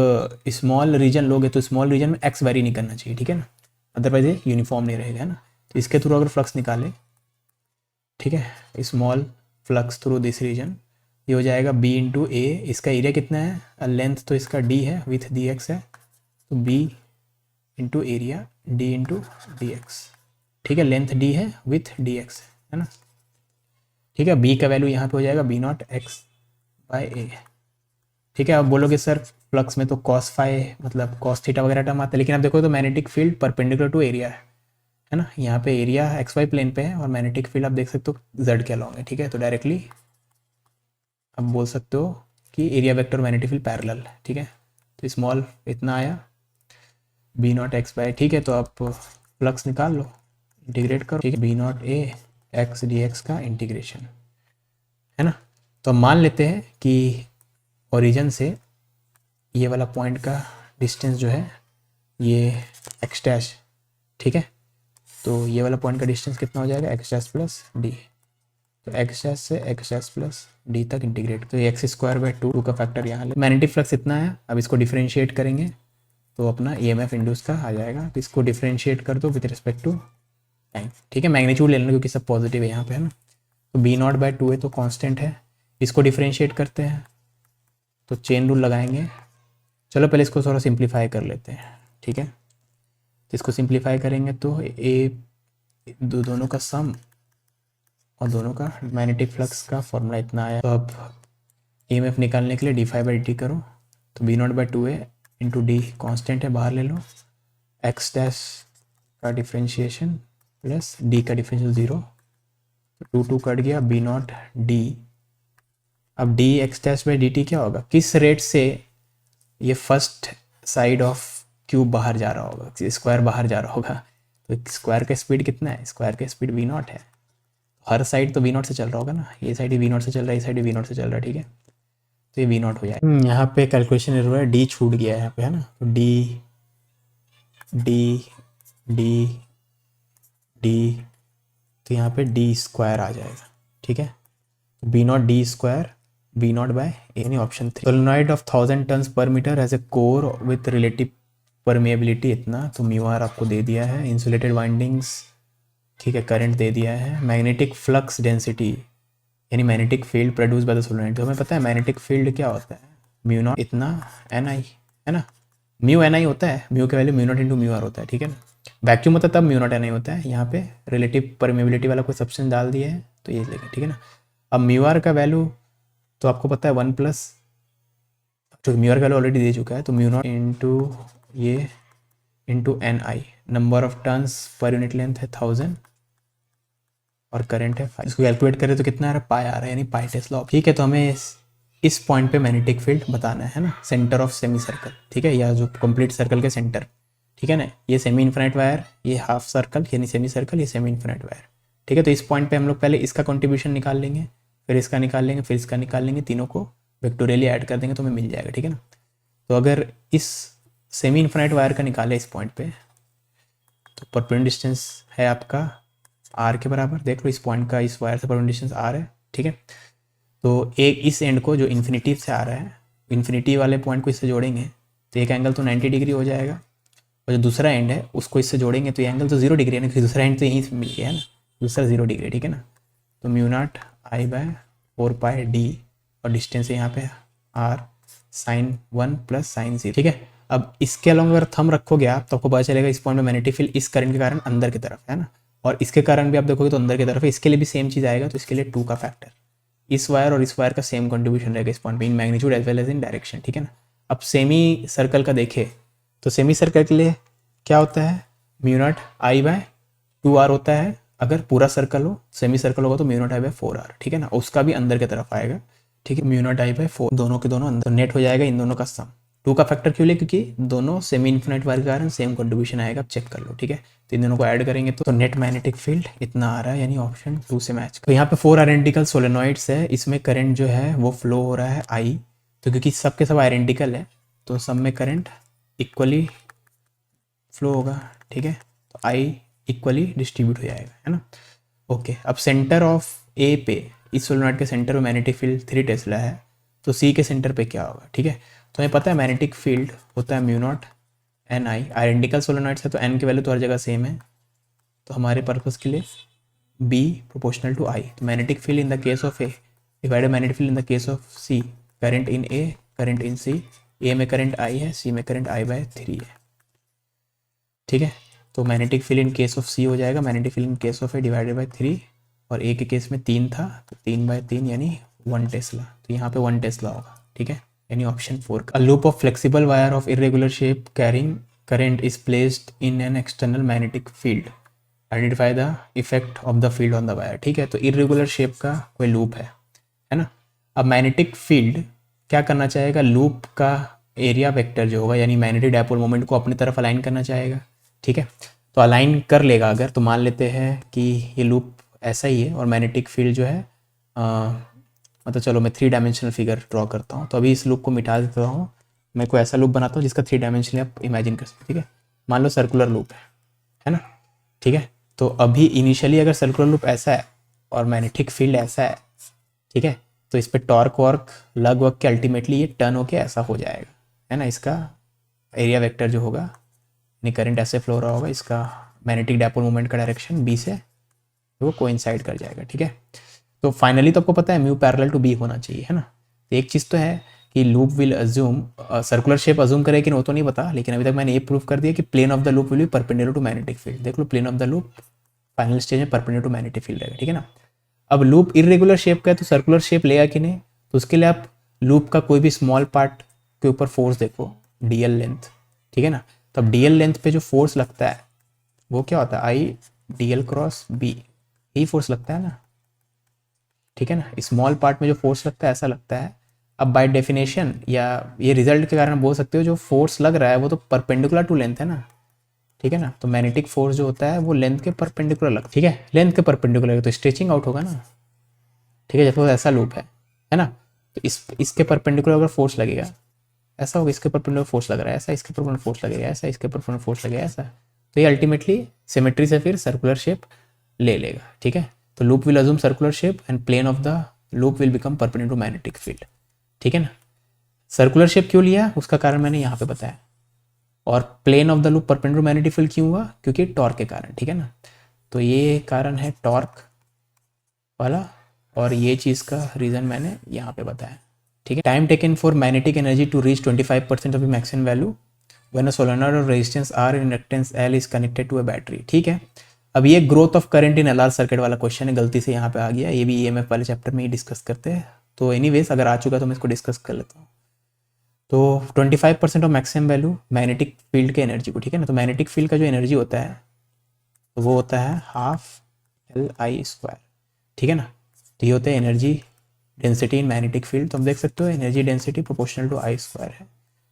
स्मॉल रीजन लोगे तो स्मॉल रीजन में एक्स वेरी नहीं करना चाहिए, ठीक है ना, अदरवाइज ये यूनिफॉर्म नहीं रहेगा, है ना। तो इसके थ्रू अगर फ्लक्स निकाले, ठीक है, small flux through this region, ये हो जाएगा बी इंटू ए, इसका एरिया कितना है, लेंथ तो इसका डी है विथ डी एक्स है, तो b into area d into d x, ठीक है, लेंथ डी है विथ डी एक्स है ना, ठीक है। बी का वैल्यू यहाँ पे हो जाएगा b naught x by a, ठीक है। अब बोलोगे सर फ्लक्स में तो कॉस फाई मतलब कॉस थीटा वगैरह टर्म आता है, लेकिन अब देखो तो magnetic field perpendicular to area है ना, यहाँ पे एरिया एक्स वाई प्लेन पे है और मैग्नेटिक फील्ड आप देख सकते हो जेड के अलॉन्ग है, ठीक है। तो डायरेक्टली अब बोल सकते हो कि area vector magnetic field parallel है, ठीक है। तो स्मॉल इतना आया बी नॉट एक्स बाय, ठीक है। तो आप फ्लक्स निकाल लो, इंटीग्रेट करो, ठीक है, b naught a x d x का इंटीग्रेशन, है ना। तो मान लेते हैं कि ओरिजिन से ये वाला पॉइंट का डिस्टेंस जो है ये एक्स डैश, ठीक है। तो ये वाला पॉइंट का डिस्टेंस कितना हो जाएगा, एक्स डैश प्लस डी, तो एक्स डैश से एक्स डैश प्लस डी तक इंटीग्रेट, तो एक्स स्क्वायर बाय टू का फैक्टर यहाँ ले, मैग्नेटिक फ्लक्स इतना है। अब इसको डिफरेंशिएट करेंगे तो अपना ईएमएफ इंड्यूस का आ जाएगा, तो इसको डिफरेंशिएट कर दो विद रिस्पेक्ट टू टाइम, ठीक है, मैग्नीट्यूड ले लेना क्योंकि सब पॉजिटिव है यहाँ पे, है ना। तो बी नॉट बाय टू है तो कांस्टेंट है, इसको डिफरेंशिएट करते हैं तो चेन रूल लगाएंगे। चलो पहले इसको थोड़ा सिंप्लीफाई कर लेते हैं, ठीक है। तो इसको सिंप्लीफाई करेंगे तो ए दोनों का सम और दोनों का मैग्नेटिक फ्लक्स का फॉर्मूला इतना आया। तो अब ईएमएफ निकालने के लिए डी फाई बाई डी करो, तो b naught by two a into d constant है बाहर ले लो, एक्स डैश का डिफ्रेंशिएशन प्लस डी का differential zero, two two cut गया, बी नॉट डी, अब d x dash by d t क्या होगा, किस रेट से ये फर्स्ट साइड ऑफ क्यूब बाहर जा रहा होगा, स्क्वायर बाहर जा रहा होगा, तो स्क्वायर का स्पीड कितना है, स्क्वायर का स्पीड वी नॉट है, हर साइड तो वी नॉट से चल रहा होगा ना, ये साइड वी नॉट से चल रहा है, ये साइड वी नॉट से चल रहा है, ठीक है। तो ये वी नॉट हो जाएगा, यहाँ पे कैलकुलेशन एरर है, डी छूट गया है यहाँ पे, है ना, तो डी डी डी डी, तो यहाँ पे डी स्क्वायर आ जाएगा, ठीक है। B naught d square b naught by यानी option 3। Solenoid of 1000 turns per metre as a core with relative permeability इतना, तो म्यू आर आपको दे दिया है, इंसुलेटेड वाइंडिंग्स, ठीक है, करंट दे दिया है, मैग्नेटिक फ्लक्स डेंसिटी यानी magnetic field produce by the solenoid, तो हमें पता है मैग्नेटिक फील्ड क्या होता है, म्यू नॉट इतना एन आई, है ना, म्यू एन आई होता है, म्यू का value mu not into mu r होता है, ठीक है ना। वैक्यूम होता है तब म्यू नॉट एन आई होता है, यहाँ पे रिलेटिव परमेबिलिटी वाला कोई सब्सटेंस डाल दिया है तो ये लेंगे, ठीक है ना। अब म्यू आर का वैल्यू तो आपको पता है 1 प्लस, तो म्यू आर का वैल्यू ऑलरेडी दे चुका है, तो म्यू नॉट इंटू ये into N I, number of turns पर यूनिट लेंथ है 1000 और करंट है 5, इसको कैलकुलेट करें तो कितना आ रहा है, पाई आ रहा है, यानी पाई टेस्ला, ठीक है। तो हमें इस पॉइंट पे मैग्नेटिक फील्ड बताना है ना, सेंटर ऑफ सेमी सर्कल, ठीक है, या जो कंप्लीट सर्कल के सेंटर, ठीक है ना, ये सेमी इन्फिनिट वायर, ये हाफ सर्कल यानी सेमी सर्कल, ये सेमी इन्फिनिट वायर, ठीक है। तो इस पॉइंट पे हम लोग पहले इसका कंट्रीब्यूशन निकाल लेंगे, फिर इसका निकाल लेंगे, फिर इसका निकाल लेंगे, तीनों को वेक्टोरियली ऐड कर देंगे तो हमें मिल जाएगा, ठीक है ना। तो अगर इस सेमी इन्फिनिट वायर का निकाले इस पॉइंट पे, तो परपेंडिकुलर डिस्टेंस है आपका आर के बराबर, देख लो इस पॉइंट का इस वायर से परपेंडिकुलर डिस्टेंस आर है, ठीक है। तो एक इस एंड को जो इन्फिनिटी से आ रहा है, इन्फिनिटी वाले पॉइंट को इससे जोड़ेंगे तो एक एंगल तो 90 डिग्री हो जाएगा, और जो दूसरा एंड है उसको इससे जोड़ेंगे तो ये एंगल तो 0 डिग्री है ना, क्योंकि दूसरा एंड तो यहीं से मिल गया है ना, दूसरा 0 डिग्री, ठीक है ना। तो म्यू नॉट आई बाय 4 पाई डी, और डिस्टेंस है यहाँ पे आर साइन 1 प्लस साइन 0, ठीक है। अब इसके अलावा अगर थंब रखोगे आप तो आपको पता चलेगा इस पॉइंट में मैग्नेटिक फील्ड इस करंट के कारण अंदर की तरफ है ना, और इसके कारण भी आप देखोगे तो अंदर की तरफ है, इसके लिए भी सेम चीज़ आएगा, तो इसके लिए 2 का फैक्टर, इस वायर और इस वायर का सेम कंट्रीब्यूशन रहेगा इस पॉइंट पे in magnitude as well as in direction, ठीक है ना। अब सेमी सर्कल का देखें तो सेमी सर्कल के लिए क्या होता है, म्यू नॉट आई बाय 2r होता है, अगर पूरा सर्कल हो, सेमी सर्कल होगा तो म्यू नॉट आई बाय 4r, ठीक है ना, उसका भी अंदर की तरफ आएगा, ठीक है। म्यू नॉट आई बाय 4 दोनों के दोनों अंदर, नेट हो जाएगा इन दोनों का सम। 2 का फैक्टर क्यों ले, क्योंकि दोनों सेमी इन्फिनिट वायर के कारण सेम कंट्रीब्यूशन आएगा, आप चेक कर लो, ठीक है। तो इन दोनों को ऐड करेंगे तो नेट मैग्नेटिक फील्ड इतना आ रहा है, यानी ऑप्शन 2 से मैच। तो यहाँ पे 4 आइडेंटिकल सोलेनॉइड्स है, इसमें करंट जो है वो फ्लो हो रहा है आई, तो क्योंकि सब के सब आइडेंटिकल है तो सब में करंट इक्वली फ्लो होगा, ठीक है। तो आई इक्वली डिस्ट्रीब्यूट हो जाएगा, है ना। ओके, अब सेंटर ऑफ ए पे, इस सोलेनॉइड के सेंटर में मैग्नेटिक फील्ड 3 टेस्ला है, तो सी के सेंटर पे क्या होगा, ठीक है। तो हमें पता है मैग्नेटिक फील्ड होता है mu naught N I, identical solenoids है तो एन की वैल्यू तो हर जगह सेम है, तो हमारे पर्पज़ के लिए बी प्रोपोर्शनल टू आई। तो magnetic field in the case of A divided magnetic field in the case of C, current in A current in C, A में करंट आई है, सी में करंट आई बाय 3 है, ठीक है। तो magnetic field in case of C हो जाएगा magnetic field in case of A divided by 3, और ए के केस में 3 था तो 3/3 यानी 1 टेस्ला, तो यहाँ पे 1 टेस्ला होगा, ठीक है, यानी option 4। A loop of flexible wire of irregular shape carrying current is placed in an external magnetic field, identify the effect of the field on the wire, ठीक है। तो इरेगुलर शेप का कोई लूप है ना। अब मैग्नेटिक फील्ड क्या करना चाहेगा, लूप का एरिया वेक्टर जो होगा यानी मैग्नेटिक डायपोल मोमेंट को अपनी तरफ अलाइन करना चाहेगा, ठीक है। तो अलाइन कर लेगा अगर, तो मान लेते हैं कि ये लूप ऐसा ही है और मैग्नेटिक फील्ड जो है मतलब चलो मैं 3 डायमेंशनल फिगर ड्रॉ करता हूँ, तो अभी इस लूप को मिटा देता हूँ, मैं कोई ऐसा लूप बनाता हूँ जिसका 3 डायमेंशनली आप इमेजिन कर सकते, ठीक है। मान लो सर्कुलर लूप है ना, ठीक है। तो अभी इनिशियली अगर सर्कुलर लूप ऐसा है और मैग्नेटिक फील्ड ऐसा है, ठीक है, तो इस पर टॉर्क वॉर्क लग वग के अल्टीमेटली ये टर्न होके ऐसा हो जाएगा, है ना। इसका एरिया वेक्टर जो होगा यानी करंट ऐसे फ्लो रहा होगा, इसका मैग्नेटिक डायपोल मोमेंट का डायरेक्शन बी से वो कोइंसाइड कर जाएगा, ठीक है। तो फाइनली तो आपको पता है म्यू पैरेलल टू बी होना चाहिए, है ना। तो एक चीज़ तो है कि loop will assume circular shape assume करे कि वो तो नहीं पता, लेकिन अभी तक मैंने ये प्रूव कर दिया कि plane of the loop will be perpendicular to magnetic field. देख लो plane of the loop final stage में परपेंडिकुलर टू मैग्नेटिक फील्ड रहेगा, ठीक है ना। अब लूप इरेगुलर शेप का है तो सर्कुलर शेप लेगा कि नहीं, तो उसके लिए आप लूप का कोई भी स्मॉल पार्ट के ऊपर फोर्स देखो, डीएल लेंथ, ठीक है ना। तो अब डीएल लेंथ पे जो फोर्स लगता है वो क्या होता है, आई डीएल क्रॉस बी, यही फोर्स लगता है ना, ठीक है ना। स्मॉल पार्ट में जो फोर्स लगता है ऐसा लगता है। अब बाय डेफिनेशन या ये रिजल्ट के कारण बोल सकते हो जो फोर्स लग रहा है वो तो परपेंडिकुलर टू लेंथ है ना, ठीक है ना। तो मैग्नेटिक फोर्स जो होता है वो लेंथ के परपेंडिकुलर लग, ठीक है, लेंथ के परपेंडिकुलर, तो स्ट्रेचिंग आउट होगा ना, ठीक है। जब ऐसा लूप है ना, तो इसके परपेंडिकुलर अगर फोर्स लगेगा ऐसा होगा, इसके परपेंडिकुलर फोर्स लग रहा है ऐसा, इसके परपेंडिकुलर फोर्स लगेगा ऐसा, इसके परपेंडिकुलर फोर्स लगेगा ऐसा, तो ये अल्टीमेटली सिमेट्री से फिर सर्कुलर शेप ले लेगा, ठीक है। तो loop will assume circular shape and plane of the loop will become perpendicular to magnetic field, ठीक है ना। सर्कुलर शेप क्यों लिया उसका कारण मैंने यहाँ पे बताया, और plane of the loop perpendicular magnetic field क्यों हुआ, क्योंकि टॉर्क के कारण, ठीक है ना। तो ये कारण है टॉर्क वाला, और ये चीज़ का रीज़न मैंने यहाँ पे बताया, ठीक है। Time taken for magnetic energy to reach 25% of the maximum value when a solenoid और resistance R in inductance L is connected to a battery, ठीक है। अब ये growth of current in LR circuit वाला क्वेश्चन है, गलती से यहाँ पे आ गया, ये भी ईएमएफ वाले चैप्टर में ही डिस्कस करते हैं, तो एनीवेज अगर आ चुका तो मैं इसको डिस्कस कर लेता हूँ। तो 25% of maximum value magnetic field के एनर्जी को, ठीक है ना। तो मैग्नेटिक फील्ड का जो एनर्जी होता है तो वो होता है ½ L I², ठीक है ना। तो ये होता है energy density in magnetic field, तो हम देख सकते हो energy density proportional to I² है,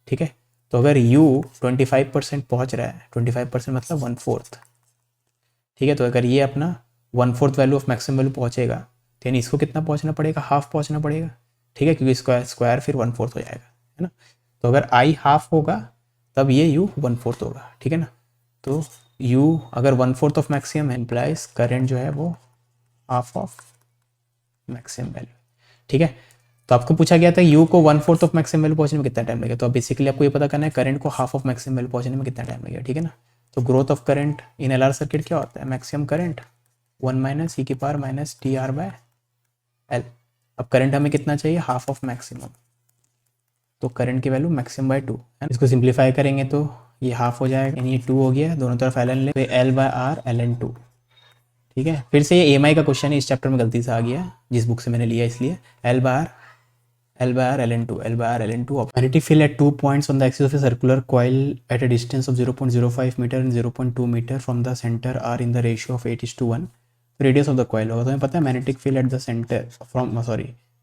ठीक है। तो अगर U 25% पहुँच रहा है, 25% मतलब 1/4, ठीक है। तो अगर ये अपना 1/4 वैल्यू ऑफ मैक्सिमम वैल्यू पहुँचेगा तो यानी इसको कितना पहुँचना पड़ेगा, हाफ पहुँचना पड़ेगा, ठीक है, क्योंकि स्क्वायर फिर 1/4 हो जाएगा, है ना। तो अगर I हाफ होगा तब ये U 1/4 होगा, ठीक है ना। तो U अगर 1/4 ऑफ मैक्सिमम एम्प्लाइज करंट जो है वो हाफ ऑफ मैक्सिमम वैल्यू, ठीक है। तो आपको पूछा गया था यू को 1/4 ऑफ मैक्सिमम वैल्यू पहुंचने में कितना टाइम लगेगा, तो अब बेसिकली आपको ये पता करना है करंट को हाफ ऑफ मैक्सिमम वैल्यू पहुंचने में कितना टाइम लगेगा, ठीक है ना। तो growth of current in LR circuit क्या होता है, मैक्सिमम करंट 1 - e⁻⁻TR/L। अब करंट हमें कितना चाहिए, हाफ ऑफ मैक्सिमम, तो करंट की वैल्यू मैक्सिमम बाय 2 है। इसको सिंप्लीफाई करेंगे तो ये हाफ हो जाएगा, यानी ये 2 हो गया, दोनों तरफ ln ले, तो L/R ln2, ठीक है। फिर से ये AMI का क्वेश्चन है, इस चैप्टर में गलती से आ गया जिस बुक से मैंने लिया, इसलिए L/R ln2 of magnetic field at 2 points on the axis of a circular coil at a distance of 0.05 meter and 0.2 meter from the center are in the ratio of 8:1। Radius of the coil होगा, तो हमें पता है magnetic field at the centre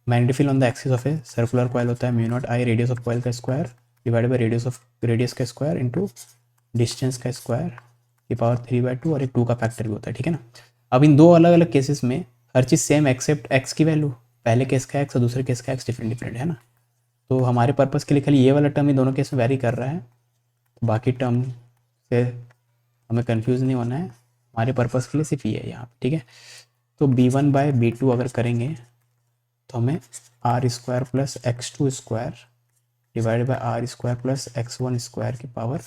magnetic field on the axis of a circular coil होता है μ0I रेडियस ऑफ कॉइल का स्क्वायर डिवाइडेड बाय रेडियस का स्क्वायर इंटू डिस्टेंस का स्क्वायर की पावर 3/2, और एक 2 का फैक्टर भी होता है, ठीक है ना। अब इन दो अलग अलग केसेस में हर चीज़ सेम एक्सेप्ट एक्स की वैल्यू, पहले केस का एक्स और दूसरे केस का एक्स डिफरेंट है ना। तो हमारे पर्पस के लिए खाली ये वाला टर्म इन दोनों केस में वैरी कर रहा है, तो बाकी टर्म से हमें कंफ्यूज नहीं होना है, हमारे पर्पस के लिए सिर्फ ये है यहाँ, ठीक है। तो B1/B2 अगर करेंगे तो हमें R² + X2² divide by R² + X1² की पावर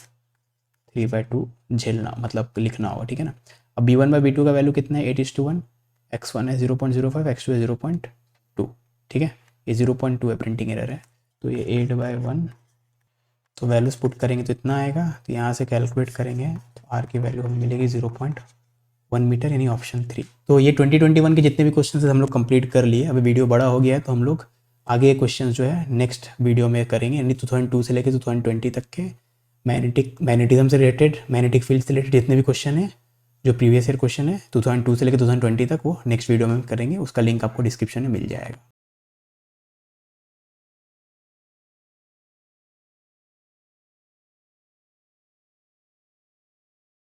3/2 झेलना, मतलब लिखना होगा, ठीक है ना। अब B1/B2 का वैल्यू कितना है, 8:1, X1 है 0.05, X2 है 0.2, ठीक है। ये 0.2 है, प्रिंटिंग एरर है, तो ये 8/1, तो वैल्यूज पुट करेंगे तो इतना आएगा, तो यहाँ से कैलकुलेट करेंगे तो R की वैल्यू हमें मिलेगी 0.1 मीटर, यानी ऑप्शन 3। तो ये 2021 के जितने भी क्वेश्चन हम लोग कंप्लीट कर लिए। अभी वीडियो बड़ा हो गया है तो हम लोग आगे क्वेश्चन जो है नेक्स्ट वीडियो में करेंगे, यानी 2002 से लेकर 2020 तक के मैग्नेटिज्म से रिलेटेड, मैग्नेटिक फील्ड से रिलेटेड जितने भी क्वेश्चन है, जो प्रीवियस ईयर क्वेश्चन है 2002 से लेकर 2020 तक, वो नेक्स्ट वीडियो में करेंगे। उसका लिंक आपको डिस्क्रिप्शन में मिल जाएगा।